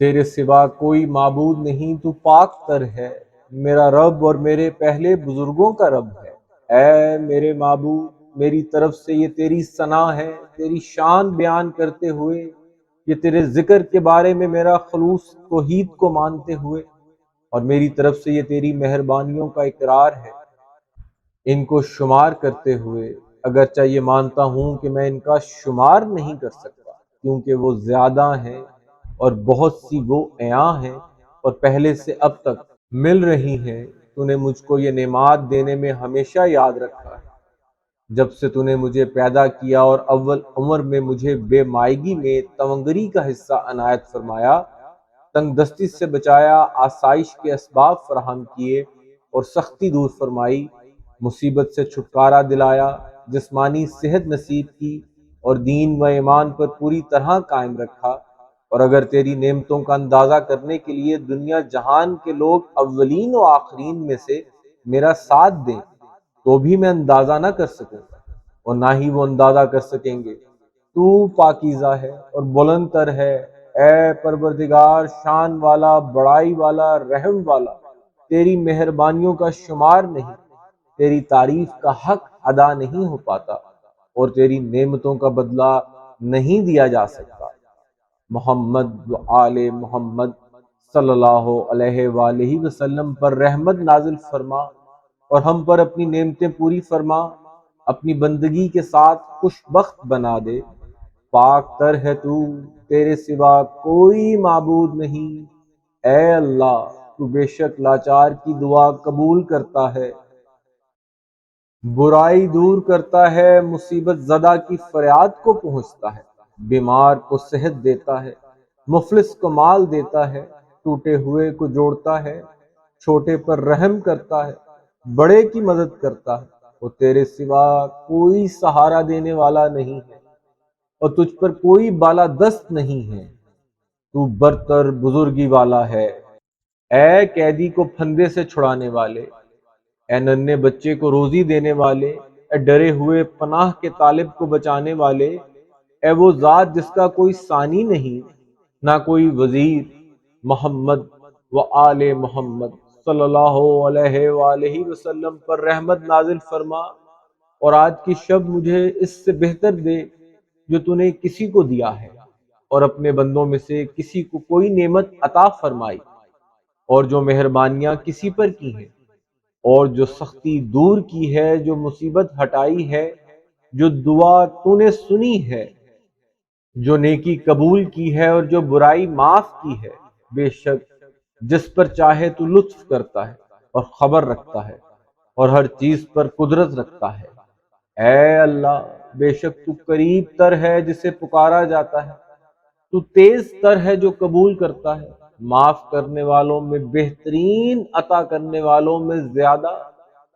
B: تیرے سوا کوئی معبود نہیں، تو پاک تر ہے، میرا رب اور میرے پہلے بزرگوں کا رب ہے۔ اے میرے معبود، میری طرف سے یہ تیری ثنا ہے، تیری شان بیان کرتے ہوئے، یہ تیرے ذکر کے بارے میں میرا خلوص توحید کو مانتے ہوئے، اور میری طرف سے یہ تیری مہربانیوں کا اقرار ہے، ان کو شمار کرتے ہوئے، اگرچہ یہ مانتا ہوں کہ میں ان کا شمار نہیں کر سکتا، کیونکہ وہ زیادہ ہیں اور بہت سی گو عیاں ہیں اور پہلے سے اب تک مل رہی ہیں۔ تو نے مجھ کو یہ نعمات دینے میں ہمیشہ یاد رکھا ہے، جب سے تو نے مجھے پیدا کیا اور اول عمر میں مجھے بے مائگی میں تونگری کا حصہ عنایت فرمایا، تنگ دستی سے بچایا، آسائش کے اسباب فراہم کیے اور سختی دور فرمائی، مصیبت سے چھٹکارا دلایا، جسمانی صحت نصیب کی اور دین و ایمان پر پوری طرح قائم رکھا۔ اور اگر تیری نعمتوں کا اندازہ کرنے کے لیے دنیا جہان کے لوگ اولین و آخرین میں سے میرا ساتھ دیں تو بھی میں اندازہ نہ کر سکوں گا، اور نہ ہی وہ اندازہ کر سکیں گے۔ تو پاکیزہ ہے اور بلند تر ہے، اے پروردگار، شان والا، بڑائی والا، رحم والا، تیری مہربانیوں کا شمار نہیں، تیری تعریف کا حق ادا نہیں ہو پاتا، اور تیری نعمتوں کا بدلہ نہیں دیا جا سکتا۔ محمد و آل محمد صلی اللہ علیہ وآلہ وسلم پر رحمت نازل فرما، اور ہم پر اپنی نعمتیں پوری فرما، اپنی بندگی کے ساتھ خوش بخت بنا دے۔ پاک تر ہے تو، تیرے سوا کوئی معبود نہیں۔ اے اللہ، تو بے شک لاچار کی دعا قبول کرتا ہے۔ برائی دور کرتا ہے، مصیبت زدہ کی فریاد کو پہنچتا ہے، بیمار کو صحت دیتا ہے، مفلس کو مال دیتا ہے، ٹوٹے ہوئے کو جوڑتا ہے، چھوٹے پر رحم کرتا ہے، بڑے کی مدد کرتا ہے، وہ تیرے سوا کوئی سہارا دینے والا نہیں ہے اور تجھ پر کوئی بالادست نہیں ہے، تو برتر بزرگی والا ہے۔ اے قیدی کو پھندے سے چھڑانے والے، اے ننھے بچے کو روزی دینے والے، اے ڈرے ہوئے پناہ کے طالب کو بچانے والے، اے وہ ذات جس کا کوئی ثانی نہیں، نہ کوئی وزیر، محمد و آل محمد صلی اللہ علیہ وآلہ وسلم پر رحمت نازل فرما، اور آج کی شب مجھے اس سے بہتر دے جو تو نے کسی کو دیا ہے، اور اپنے بندوں میں سے کسی کو کوئی نعمت عطا فرمائی، اور جو مہربانیاں کسی پر کی ہیں، اور جو سختی دور کی ہے، جو مصیبت ہٹائی ہے، جو دعا تو نے سنی ہے، جو نیکی قبول کی ہے اور جو برائی معاف کی ہے۔ بے شک جس پر چاہے تو لطف کرتا ہے اور خبر رکھتا ہے اور ہر چیز پر قدرت رکھتا ہے۔ اے اللہ، بے شک تو قریب تر ہے جسے پکارا جاتا ہے، تو تیز تر ہے جو قبول کرتا ہے، معاف کرنے والوں میں بہترین، عطا کرنے والوں میں زیادہ،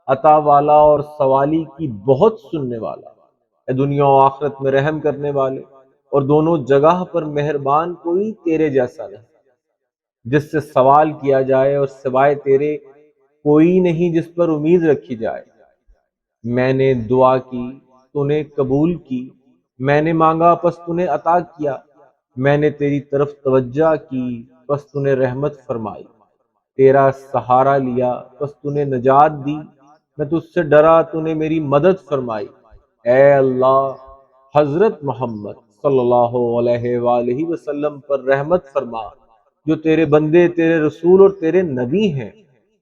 B: عطا والا اور سوالی کی بہت سننے والا۔ اے دنیا و آخرت میں رحم کرنے والے اور دونوں جگہ پر مہربان، کوئی تیرے جیسا نہیں جس سے سوال کیا جائے اور سوائے تیرے کوئی نہیں جس پر امید رکھی جائے۔ میں نے دعا کی تو نے قبول کی، میں نے مانگا پس تو نے عطا کیا، میں نے تیری طرف توجہ کی پس تو نے رحمت فرمائی، تیرا سہارا لیا پس تو نے نجات دی، میں تجھ سے ڈرا تو نے میری مدد فرمائی۔ اے اللہ، حضرت محمد صلی اللہ علیہ وآلہ وسلم پر رحمت فرما، جو تیرے بندے، تیرے رسول اور تیرے نبی ہیں،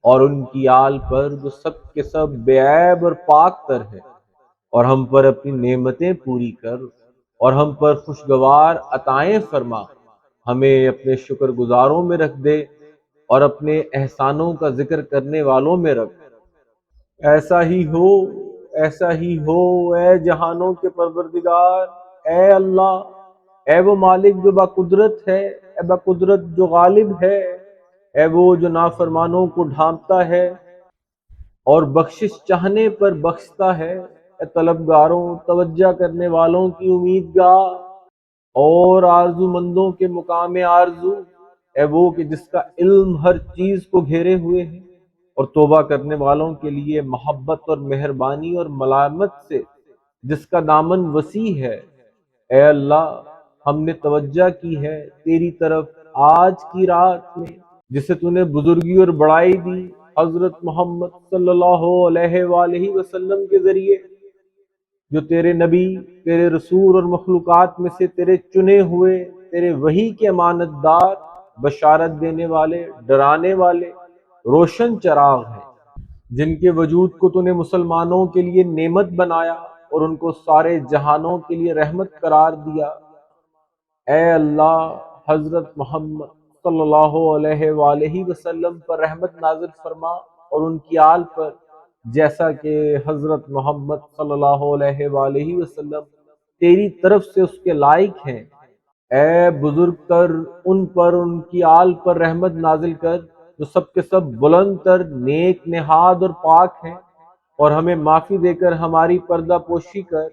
B: اور ان کی آل پر جو سب کے سب بے عیب اور پاک تر ہے، اور ہم پر اپنی نعمتیں پوری کر اور ہم پر خوشگوار عطائیں فرما، ہمیں اپنے شکر گزاروں میں رکھ دے اور اپنے احسانوں کا ذکر کرنے والوں میں رکھ۔ ایسا ہی ہو، ایسا ہی ہو اے جہانوں کے پروردگار، اے اللہ، اے وہ مالک جو باقدرت ہے، اے باقدرت جو غالب ہے، اے وہ جو نافرمانوں کو ڈھانپتا ہے اور بخشش چاہنے پر بخشتا ہے، اے طلبگاروں، توجہ کرنے والوں کی امید گاہ اور آرزو مندوں کے مقام آرزو، اے وہ کہ جس کا علم ہر چیز کو گھیرے ہوئے ہے، اور توبہ کرنے والوں کے لیے محبت اور مہربانی اور ملامت سے جس کا دامن وسیع ہے۔ اے اللہ، ہم نے توجہ کی ہے تیری طرف آج کی رات میں، جسے تو نے بزرگی اور بڑائی دی حضرت محمد صلی اللہ علیہ وآلہ وسلم کے ذریعے، جو تیرے نبی، تیرے رسول اور مخلوقات میں سے تیرے چنے ہوئے، تیرے وحی کے امانت دار، بشارت دینے والے، ڈرانے والے، روشن چراغ ہیں، جن کے وجود کو تو نے مسلمانوں کے لیے نعمت بنایا اور ان کو سارے جہانوں کے لیے رحمت قرار دیا۔ اے اللہ، حضرت محمد صلی اللہ علیہ وآلہ وسلم پر رحمت نازل فرما اور ان کی آل پر، جیسا کہ حضرت محمد صلی اللہ علیہ وآلہ وسلم تیری طرف سے اس کے لائق ہیں۔ اے بزرگ تر، ان پر، ان کی آل پر رحمت نازل کر جو سب کے سب بلند تر، نیک نہاد اور پاک ہیں، اور ہمیں معافی دے کر ہماری پردہ پوشی کر،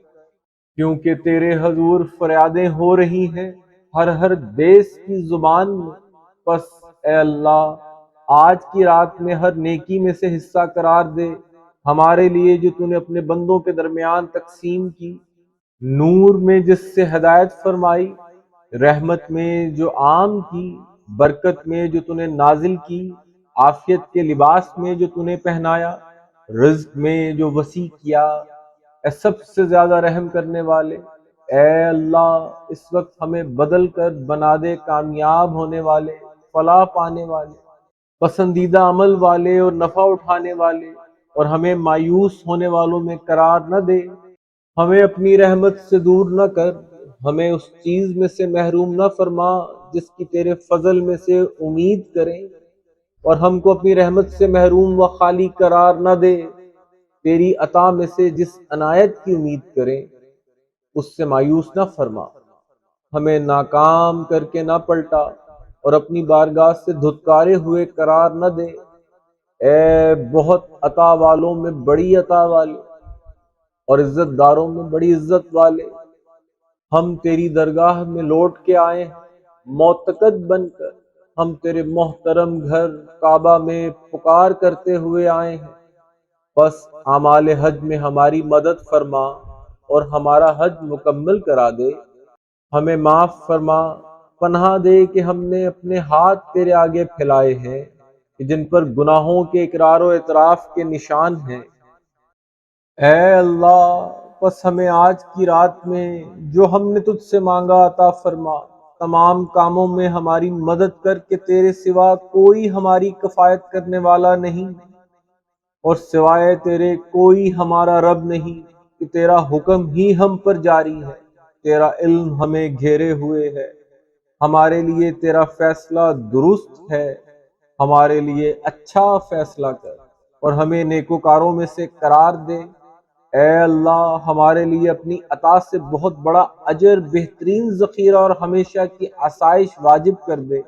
B: کیونکہ تیرے حضور فریادیں ہو رہی ہیں ہر ہر دیس کی زبان میں۔ پس اے اللہ، آج کی رات میں ہر نیکی میں سے حصہ قرار دے ہمارے لیے جو تو نے اپنے بندوں کے درمیان تقسیم کی، نور میں جس سے ہدایت فرمائی، رحمت میں جو عام کی، برکت میں جو تو نے نازل کی، عافیت کے لباس میں جو تو نے پہنایا، رزق میں جو وسیع کیا۔ اے سب سے زیادہ رحم کرنے والے، اے اللہ، اس وقت ہمیں بدل کر بنا دے کامیاب ہونے والے، فلاح پانے والے، پسندیدہ عمل والے اور نفع اٹھانے والے، اور ہمیں مایوس ہونے والوں میں قرار نہ دے۔ ہمیں اپنی رحمت سے دور نہ کر، ہمیں اس چیز میں سے محروم نہ فرما جس کی تیرے فضل میں سے امید کریں، اور ہم کو اپنی رحمت سے محروم و خالی قرار نہ دے۔ تیری عطا میں سے جس عنایت کی امید کریں اس سے مایوس نہ فرما، ہمیں ناکام کر کے نہ پلٹا اور اپنی بارگاہ سے دھتکارے ہوئے قرار نہ دے۔ اے بہت عطا والوں میں بڑی عطا والے اور عزت داروں میں بڑی عزت والے، ہم تیری درگاہ میں لوٹ کے آئے ہیں معتقد بن کر، ہم تیرے محترم گھر کعبہ میں پکار کرتے ہوئے آئے ہیں، بس اعمال حج میں ہماری مدد فرما اور ہمارا حج مکمل کرا دے، ہمیں معاف فرما، پناہ دے کہ ہم نے اپنے ہاتھ تیرے آگے پھیلائے ہیں کہ جن پر گناہوں کے اقرار و اعتراف کے نشان ہیں۔ اے اللہ، بس ہمیں آج کی رات میں جو ہم نے تجھ سے مانگا عطا فرما، تمام کاموں میں ہماری مدد کر کے تیرے سوا کوئی ہماری کفایت کرنے والا نہیں اور سوائے تیرے کوئی ہمارا رب نہیں، کہ تیرا حکم ہی ہم پر جاری ہے، تیرا علم ہمیں گھیرے ہوئے ہے، ہمارے لیے تیرا فیصلہ درست ہے، ہمارے لیے اچھا فیصلہ کر اور ہمیں نیکوکاروں میں سے قرار دے۔ اے اللہ، ہمارے لیے اپنی عطا سے بہت بڑا اجر، بہترین ذخیرہ اور ہمیشہ کی آسائش واجب کر دے،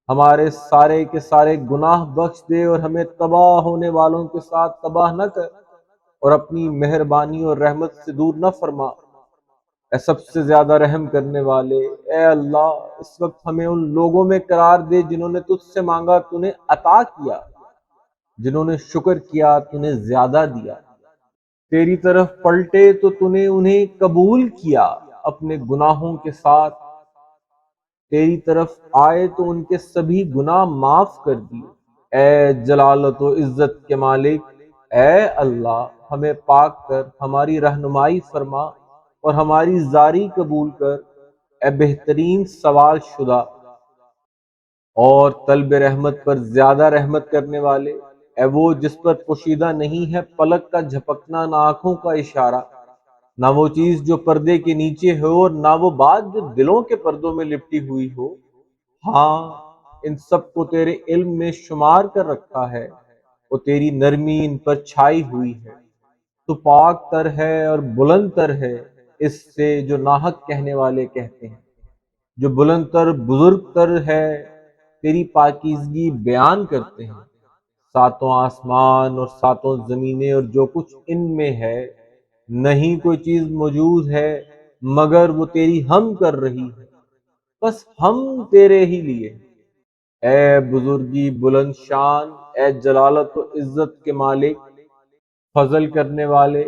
B: ہمارے سارے کے سارے گناہ بخش دے اور ہمیں تباہ ہونے والوں کے ساتھ تباہ نہ کر اور اپنی مہربانی اور رحمت سے دور نہ فرما۔ اے سب سے زیادہ رحم کرنے والے، اے اللہ، اس وقت ہمیں ان لوگوں میں قرار دے جنہوں نے تجھ سے مانگا تو نے عطا کیا، جنہوں نے شکر کیا تو نے زیادہ دیا، تیری طرف پلٹے تو تو نے انہیں قبول کیا، اپنے گناہوں کے ساتھ تیری طرف آئے تو ان کے سبھی گناہ معاف کر دیے۔ اے جلالت و عزت کے مالک، اے اللہ، ہمیں پاک کر، ہماری رہنمائی فرما اور ہماری زاری قبول کر، اے بہترین سوال شدہ اور طلب رحمت پر زیادہ رحمت کرنے والے، اے وہ جس پر پوشیدہ نہیں ہے پلک کا جھپکنا، نہ آنکھوں کا اشارہ، نہ وہ چیز جو پردے کے نیچے ہو اور نہ وہ بات جو دلوں کے پردوں میں لپٹی ہوئی ہو، ہاں ان سب کو تیرے علم میں شمار کر رکھا ہے اور تیری نرمی ان پر چھائی ہوئی ہے، تو پاک تر ہے اور بلند تر ہے اس سے جو ناحق کہنے والے کہتے ہیں، جو بلند تر بزرگ تر ہے تیری پاکیزگی بیان کرتے ہیں، ساتوں آسمان اور ساتوں زمینیں اور جو کچھ ان میں ہے، نہیں کوئی چیز موجود ہے مگر وہ تیری ہم کر رہی ہے، بس ہم تیرے ہی لیے ہیں۔ اے بزرگی بلند شان، اے جلالت و عزت کے مالک، فضل کرنے والے،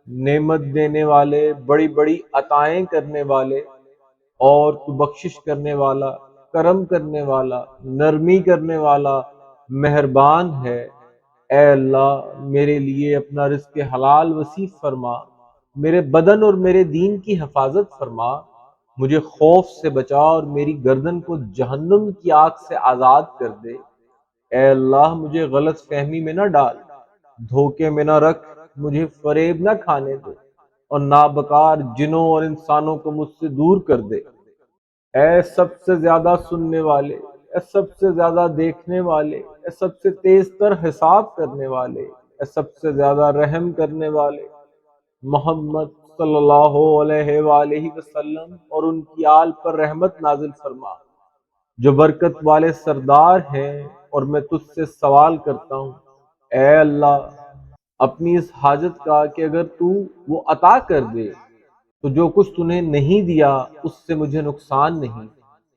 B: نعمت دینے والے، بڑی بڑی عطائیں کرنے والے، اور تو بخشش کرنے والا، کرم کرنے والا، نرمی کرنے والا، مہربان ہے۔ اے اللہ، میرے لیے اپنا رزق حلال وسیع فرما، میرے بدن اور میرے دین کی حفاظت فرما، مجھے خوف سے بچا اور میری گردن کو جہنم کی آگ سے آزاد کر دے۔ اے اللہ، مجھے غلط فہمی میں نہ ڈال، دھوکے میں نہ رکھ، مجھے فریب نہ کھانے دے اور نابکار جنوں اور انسانوں کو مجھ سے دور کر دے۔ اے سب سے زیادہ سننے والے، اے سب سے زیادہ دیکھنے والے، اے سب سے تیز تر حساب کرنے والے، اے سب سے زیادہ رحم کرنے والے، محمد صلی اللہ علیہ وآلہ وسلم اور ان کی آل پر رحمت نازل فرما، جو برکت والے سردار ہیں، اور میں تجھ سے سوال کرتا ہوں اے اللہ اپنی اس حاجت کا کہ اگر تو وہ عطا کر دے تو جو کچھ تو نے نہیں دیا اس سے مجھے نقصان نہیں،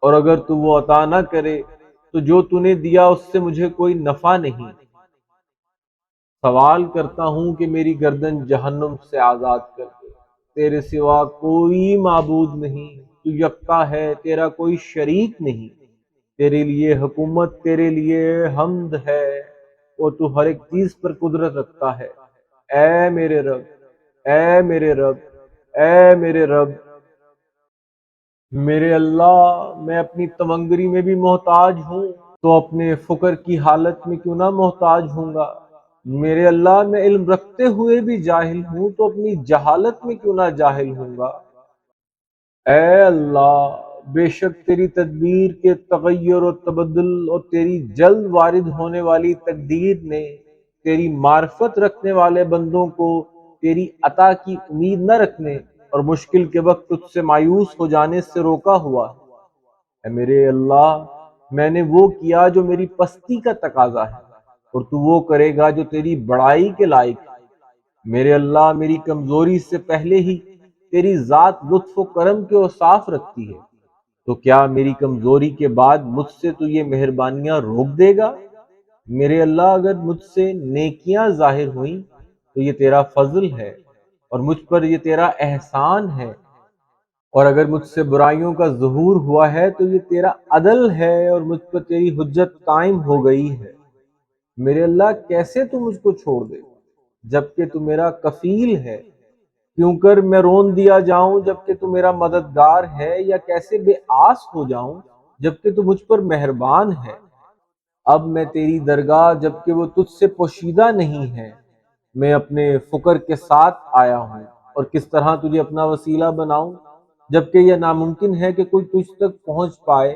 B: اور اگر تو وہ عطا نہ کرے تو جو تو نے دیا اس سے مجھے کوئی نفع نہیں۔ سوال کرتا ہوں کہ میری گردن جہنم سے آزاد کر دے، تیرے سوا کوئی معبود نہیں، تو یکتا ہے، تیرا کوئی شریک نہیں، تیرے لیے حکومت، تیرے لیے حمد ہے اور تو ہر ایک چیز پر قدرت رکھتا ہے۔ اے میرے رب، اے میرے رب، اے میرے رب، میرے اللہ، میں اپنی تمنگری میں بھی محتاج ہوں تو اپنے فقر کی حالت میں کیوں نہ محتاج ہوں گا۔ میرے اللہ، میں علم رکھتے ہوئے بھی جاہل ہوں تو اپنی جہالت میں کیوں نہ جاہل ہوں گا۔ اے اللہ، بے شک تیری تدبیر کے تغیر و تبدل اور تیری جلد وارد ہونے والی تقدیر نے تیری معرفت رکھنے والے بندوں کو تیری عطا کی امید نہ رکھنے اور مشکل کے وقت تجھ سے مایوس ہو جانے سے روکا ہوا ہے۔ اے میرے اللہ، میں نے وہ کیا جو میری پستی کا تقاضا ہے، اور تو وہ کرے گا جو تیری بڑائی کے لائق ہے۔ میرے اللہ، میری کمزوری سے پہلے ہی تیری ذات لطف و کرم کے اوصاف رکھتی ہے، تو کیا میری کمزوری کے بعد مجھ سے تو یہ مہربانیاں روک دے گا؟ میرے اللہ، اگر مجھ سے نیکیاں ظاہر ہوئیں تو یہ تیرا فضل ہے اور مجھ پر یہ تیرا احسان ہے، اور اگر مجھ سے برائیوں کا ظہور ہوا ہے تو یہ تیرا عدل ہے اور مجھ پر تیری حجت قائم ہو گئی ہے۔ میرے اللہ، کیسے تو مجھ کو چھوڑ دے جبکہ تو میرا کفیل ہے؟ کیوں کر میں رون دیا جاؤں جبکہ تو میرا مددگار ہے، یا کیسے بے آس ہو جاؤں جبکہ تو مجھ پر مہربان ہے؟ اب میں تیری درگاہ جبکہ وہ تجھ سے پوشیدہ نہیں ہے، میں اپنے فقر کے ساتھ آیا ہوں، اور کس طرح تجھے اپنا وسیلہ بناؤں جبکہ یہ ناممکن ہے کہ کوئی تجھ تک پہنچ پائے؟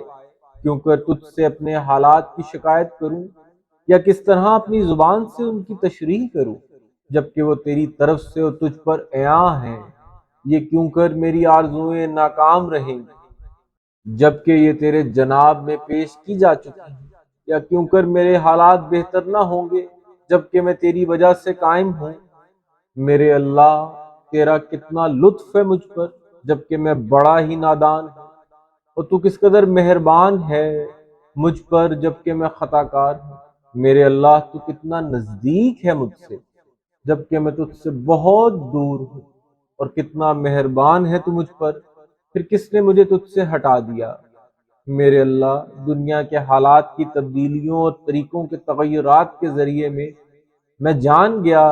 B: کیوں کر تجھ سے اپنے حالات کی شکایت کروں، یا کس طرح اپنی زبان سے ان کی تشریح کروں جبکہ وہ تیری طرف سے اور تجھ پر عیاں ہیں؟ یہ کیوں کر میری آرزوئیں ناکام رہیں جبکہ یہ تیرے جناب میں پیش کی جا چکی ہیں؟ یا کیوں کر میرے حالات بہتر نہ ہوں گے جبکہ میں تیری وجہ سے قائم ہوں؟ میرے اللہ، تیرا کتنا لطف ہے مجھ پر جبکہ میں بڑا ہی نادان ہوں، اور تو کس قدر مہربان ہے مجھ پر جبکہ میں خطا کار ہوں۔ میرے اللہ، تو کتنا نزدیک ہے مجھ سے جبکہ میں تجھ سے بہت دور ہوں، اور کتنا مہربان ہے تو مجھ پر، پھر کس نے مجھے تجھ سے ہٹا دیا؟ میرے اللہ، دنیا کے حالات کی تبدیلیوں اور طریقوں کے تغیرات کے ذریعے میں جان گیا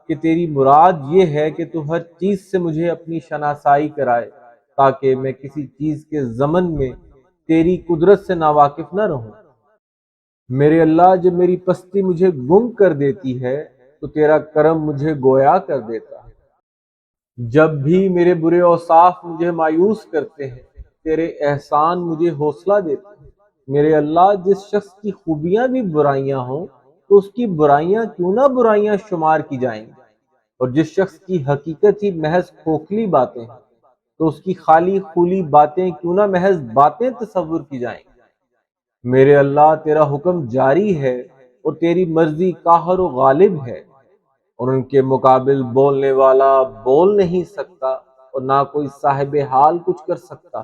B: کہ تیری مراد یہ ہے کہ تو ہر چیز سے مجھے اپنی شناسائی کرائے تاکہ میں کسی چیز کے ضمن میں تیری قدرت سے ناواقف نہ رہوں۔ میرے اللہ، جب میری پستی مجھے گم کر دیتی ہے تو تیرا کرم مجھے گویا کر دیتا ہے۔ جب بھی میرے برے اوصاف مجھے مایوس کرتے ہیں، تیرے احسان مجھے حوصلہ دیتے ہیں۔ میرے اللہ، جس شخص کی خوبیاں بھی برائیاں ہوں تو اس کی برائیاں کیوں نہ برائیاں شمار کی جائیں گی، اور جس شخص کی حقیقت ہی محض کھوکھلی باتیں ہیں تو اس کی خالی خولی باتیں کیوں نہ محض باتیں تصور کی جائیں گی۔ میرے اللہ، تیرا حکم جاری ہے اور تیری مرضی قاہر و غالب ہے، اور ان کے مقابل بولنے والا بول نہیں سکتا اور نہ کوئی صاحب حال کچھ کر سکتا۔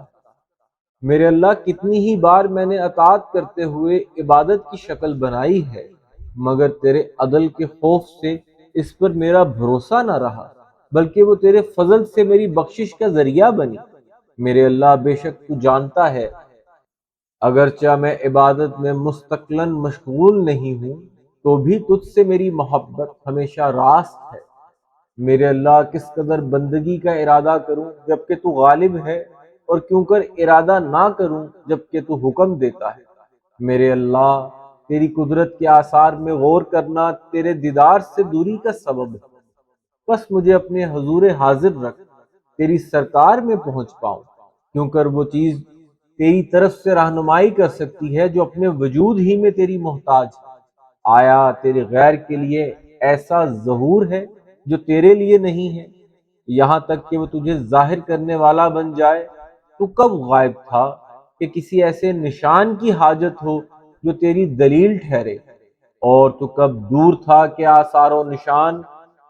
B: میرے اللہ، کتنی ہی بار میں نے اطاعت کرتے ہوئے عبادت کی شکل بنائی ہے، مگر تیرے عدل کے خوف سے اس پر میرا بھروسہ نہ رہا، بلکہ وہ تیرے فضل سے میری بخشش کا ذریعہ بنی۔ میرے اللہ، بے شک تو جانتا ہے اگرچہ میں عبادت میں مستقلاً مشغول نہیں ہوں تو بھی تجھ سے میری محبت ہمیشہ راست ہے۔ میرے اللہ، کس قدر بندگی کا ارادہ کروں جبکہ تو غالب ہے، اور کیوں کر ارادہ نہ کروں جبکہ تو حکم دیتا ہے۔ میرے اللہ، تیری قدرت کے آثار میں غور کرنا تیرے دیدار سے دوری کا سبب ہے، بس مجھے اپنے حضور حاضر رکھ تیری سرکار میں پہنچ پاؤں، کیوں کر وہ چیز تیری طرف سے رہنمائی کر سکتی ہے جو اپنے وجود ہی میں تیری محتاج ہے۔ آیا تیرے غیر کے لیے ایسا ظہور ہے جو تیرے لیے نہیں ہے؟ یہاں تک کہ وہ تجھے ظاہر کرنے والا بن جائے، تو کب غائب تھا کہ کسی ایسے نشان کی حاجت ہو جو تیری دلیل ٹھہرے، اور تو کب دور تھا کہ آثار و نشان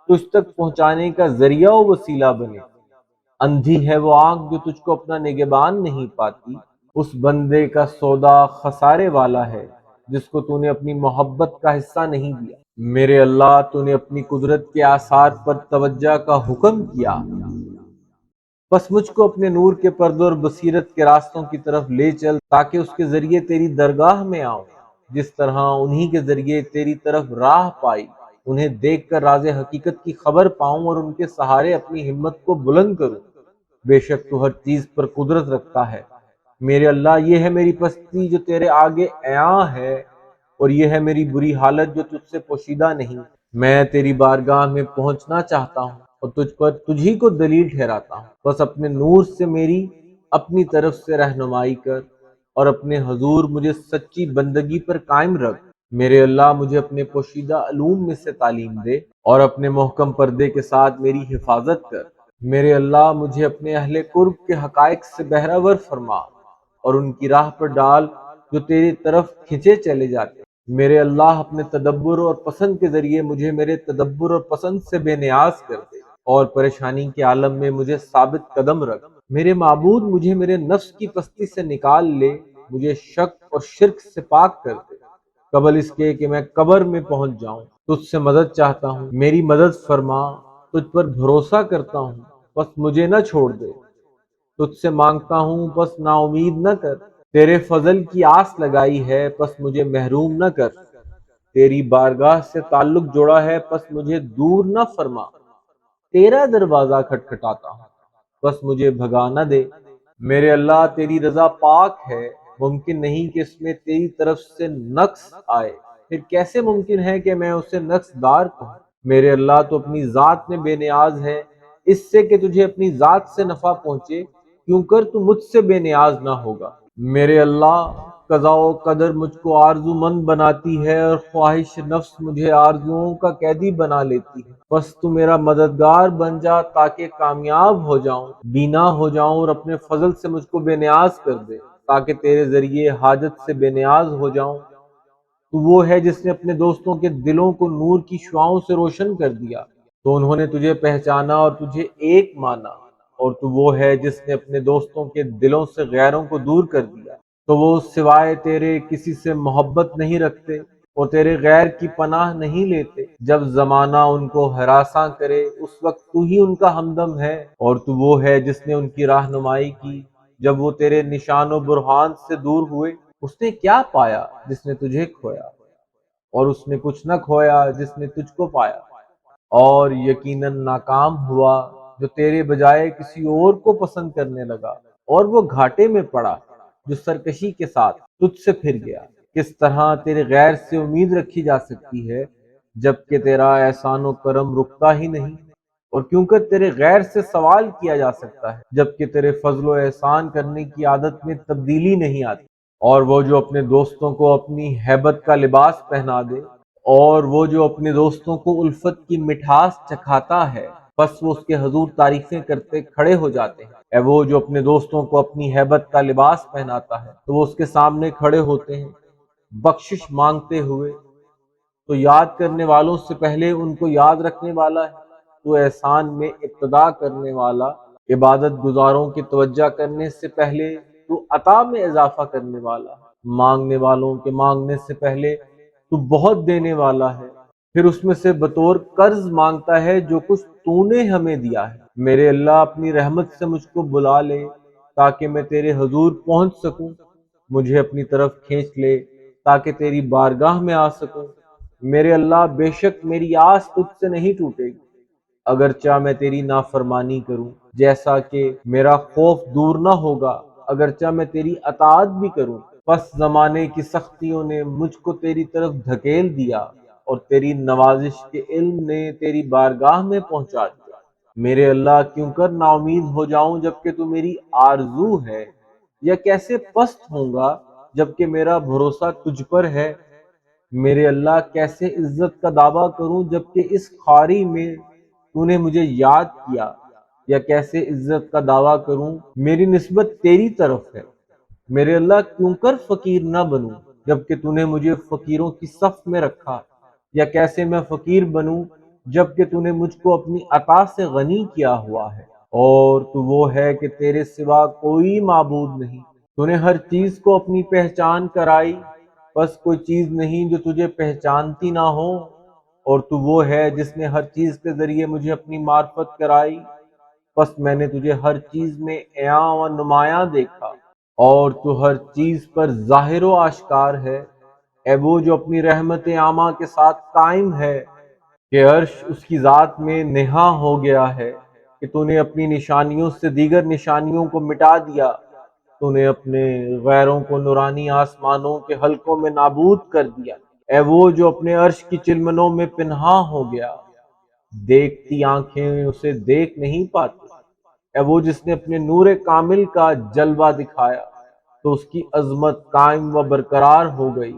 B: تجھ تک پہنچانے کا ذریعہ و وسیلہ بنے۔ اندھی ہے وہ آنکھ جو تجھ کو اپنا نگہبان نہیں پاتی، اس بندے کا سودا خسارے والا ہے جس کو تو نے اپنی محبت کا حصہ نہیں دیا۔ میرے اللہ، تو نے اپنی قدرت کے آثار پر توجہ کا حکم کیا، بس مجھ کو اپنے نور کے پردوں اور بصیرت کے راستوں کی طرف لے چل تاکہ اس کے ذریعے تیری درگاہ میں آؤں، جس طرح انہی کے ذریعے تیری طرف راہ پائی، انہیں دیکھ کر راز حقیقت کی خبر پاؤں اور ان کے سہارے اپنی ہمت کو بلند کروں۔ بے شک تو ہر چیز پر قدرت رکھتا ہے۔ میرے اللہ، یہ ہے میری پستی جو تیرے آگے عیاں ہے، اور یہ ہے میری بری حالت جو تجھ سے پوشیدہ نہیں۔ میں تیری بارگاہ میں پہنچنا چاہتا ہوں اور تجھ ہی کو دلیل ٹھہراتا ہوں، بس اپنے نور سے میری اپنی طرف سے رہنمائی کر، اور اپنے حضور مجھے سچی بندگی پر قائم رکھ۔ میرے اللہ مجھے اپنے پوشیدہ علوم میں سے تعلیم دے اور اپنے محکم پردے کے ساتھ میری حفاظت کر۔ میرے اللہ مجھے اپنے اہل قرب کے حقائق سے بہرہ فرما اور ان کی راہ پر ڈال جو تیری طرف کھنچے چلے جاتے ہیں۔ میرے اللہ اپنے تدبر اور پسند کے ذریعے مجھے میرے تدبر اور پسند سے بے نیاز کر دے اور پریشانی کے عالم میں مجھے ثابت قدم رکھ۔ میرے معبود مجھے میرے نفس کی پستی سے نکال لے، مجھے شک اور شرک سے پاک کر دے قبل اس کے کہ میں قبر میں پہنچ جاؤں۔ تجھ سے مدد چاہتا ہوں، میری مدد فرما، تجھ پر بھروسہ کرتا ہوں، بس مجھے نہ چھوڑ دے۔ تجھ سے مانگتا ہوں بس نا امید نہ کر، تیرے فضل کی آس لگائی ہے بس مجھے محروم نہ کر۔ تیری بارگاہ سے تعلق جوڑا ہے بس مجھے دور نہ فرما۔ تیرا دروازہ کھٹکھٹاتا ہوں بس مجھے بھگا نہ دے۔ میرے اللہ تیری رضا پاک ہے، ممکن نہیں کہ اس میں تیری طرف سے نقص آئے، پھر کیسے ممکن ہے کہ میں اسے نقص دار کہوں۔ میرے اللہ تو اپنی ذات میں بے نیاز ہے، اس سے کہ تجھے اپنی ذات سے نفع پہنچے، کیوں کر تو مجھ سے بے نیاز نہ ہوگا۔ میرے اللہ قضاء و قدر مجھ کو آرزو مند بناتی ہے اور خواہش نفس مجھے آرزوؤں کا قیدی بنا لیتی ہے۔ بس تو میرا مددگار بن جا تاکہ کامیاب ہو جاؤں، بینا ہو جاؤں اور اپنے فضل سے مجھ کو بے نیاز کر دے تاکہ تیرے ذریعے حاجت سے بے نیاز ہو جاؤں۔ تو وہ ہے جس نے اپنے دوستوں کے دلوں کو نور کی شعاؤں سے روشن کر دیا تو انہوں نے تجھے پہچانا اور تجھے ایک مانا، اور تو وہ ہے جس نے اپنے دوستوں کے دلوں سے غیروں کو دور کر دیا تو وہ سوائے تیرے کسی سے محبت نہیں رکھتے اور تیرے غیر کی پناہ نہیں لیتے۔ جب زمانہ ان کو ہراساں کرے اس وقت تو ہی ان کا ہمدم ہے، اور تو وہ ہے جس نے ان کی رہنمائی کی جب وہ تیرے نشان و برہان سے دور ہوئے۔ اس نے کیا پایا جس نے تجھے کھویا، اور اس نے کچھ نہ کھویا جس نے تجھ کو پایا، اور یقیناً ناکام ہوا جو تیرے بجائے کسی اور کو پسند کرنے لگا، اور وہ گھاٹے میں پڑا جو سرکشی کے ساتھ تجھ سے پھر گیا۔ کس طرح تیرے غیر سے امید رکھی جا سکتی ہے جبکہ تیرا احسان و کرم رکتا ہی نہیں، اور کیوں کر تیرے غیر سے سوال کیا جا سکتا ہے جبکہ تیرے فضل و احسان کرنے کی عادت میں تبدیلی نہیں آتی۔ اور وہ جو اپنے دوستوں کو اپنی ہیبت کا لباس پہنا دے، اور وہ جو اپنے دوستوں کو الفت کی مٹھاس چکھاتا ہے، بس وہ اس کے حضور تعریفیں کرتے کھڑے ہو جاتے ہیں۔ اے وہ جو اپنے دوستوں کو اپنی ہیبت کا لباس پہناتا ہے تو وہ اس کے سامنے کھڑے ہوتے ہیں بخشش مانگتے ہوئے۔ تو یاد کرنے والوں سے پہلے ان کو یاد رکھنے والا ہے، تو احسان میں ابتدا کرنے والا، عبادت گزاروں کی توجہ کرنے سے پہلے تو عطا میں اضافہ کرنے والا، مانگنے والوں کے مانگنے سے پہلے تو بہت دینے والا ہے، پھر اس میں سے بطور قرض مانگتا ہے جو کچھ تو نے ہمیں دیا ہے۔ میرے اللہ اپنی رحمت سے مجھ کو بلا لے تاکہ میں تیرے حضور پہنچ سکوں، مجھے اپنی طرف کھینچ لے تاکہ تیری بارگاہ میں آ سکوں۔ میرے اللہ بے شک میری آس تجھ سے نہیں ٹوٹے گی، اگرچہ میں تیری نافرمانی کروں، جیسا کہ میرا خوف دور نہ ہوگا اگرچہ میں تیری اطاعت بھی کروں۔ پس زمانے کی سختیوں نے مجھ کو تیری طرف دھکیل دیا اور تیری نوازش کے علم نے تیری بارگاہ میں پہنچا دیا۔ میرے اللہ کیوں کر نا امید ہو جاؤں جبکہ تو میری آرزو ہے، یا کیسے پست ہوں گا جبکہ میرا بھروسہ تجھ پر ہے۔ میرے اللہ کیسے عزت کا دعویٰ کروں جبکہ اس خواری میں تو نے مجھے یاد کیا، یا کیسے عزت کا دعویٰ کروں میری نسبت تیری طرف ہے۔ میرے اللہ کیوں کر فقیر نہ بنوں جبکہ تو نے مجھے فقیروں کی صف میں رکھا، یا کیسے میں فقیر بنوں جبکہ تو نے مجھ کو اپنی عطا سے غنی کیا ہوا ہے، اور تو وہ ہے کہ تیرے سوا کوئی معبود نہیں۔ تو نے ہر چیز کو اپنی پہچان کرائی، بس کوئی چیز نہیں جو تجھے پہچانتی نہ ہو، اور تو وہ ہے جس نے ہر چیز کے ذریعے مجھے اپنی معرفت کرائی، بس میں نے تجھے ہر چیز میں عیاں و نمایاں دیکھا، اور تو ہر چیز پر ظاہر و آشکار ہے۔ اے وہ جو اپنی رحمت عامہ کے ساتھ قائم ہے کہ عرش اس کی ذات میں نہاں ہو گیا ہے، کہ تو نے اپنی نشانیوں سے دیگر نشانیوں کو مٹا دیا، تو نے اپنے غیروں کو نورانی آسمانوں کے حلقوں میں نابود کر دیا۔ اے وہ جو اپنے عرش کی چلمنوں میں پنہاں ہو گیا، دیکھتی آنکھیں اسے دیکھ نہیں پاتی۔ اے وہ جس نے اپنے نور کامل کا جلوہ دکھایا تو اس کی عظمت قائم و برقرار ہو گئی،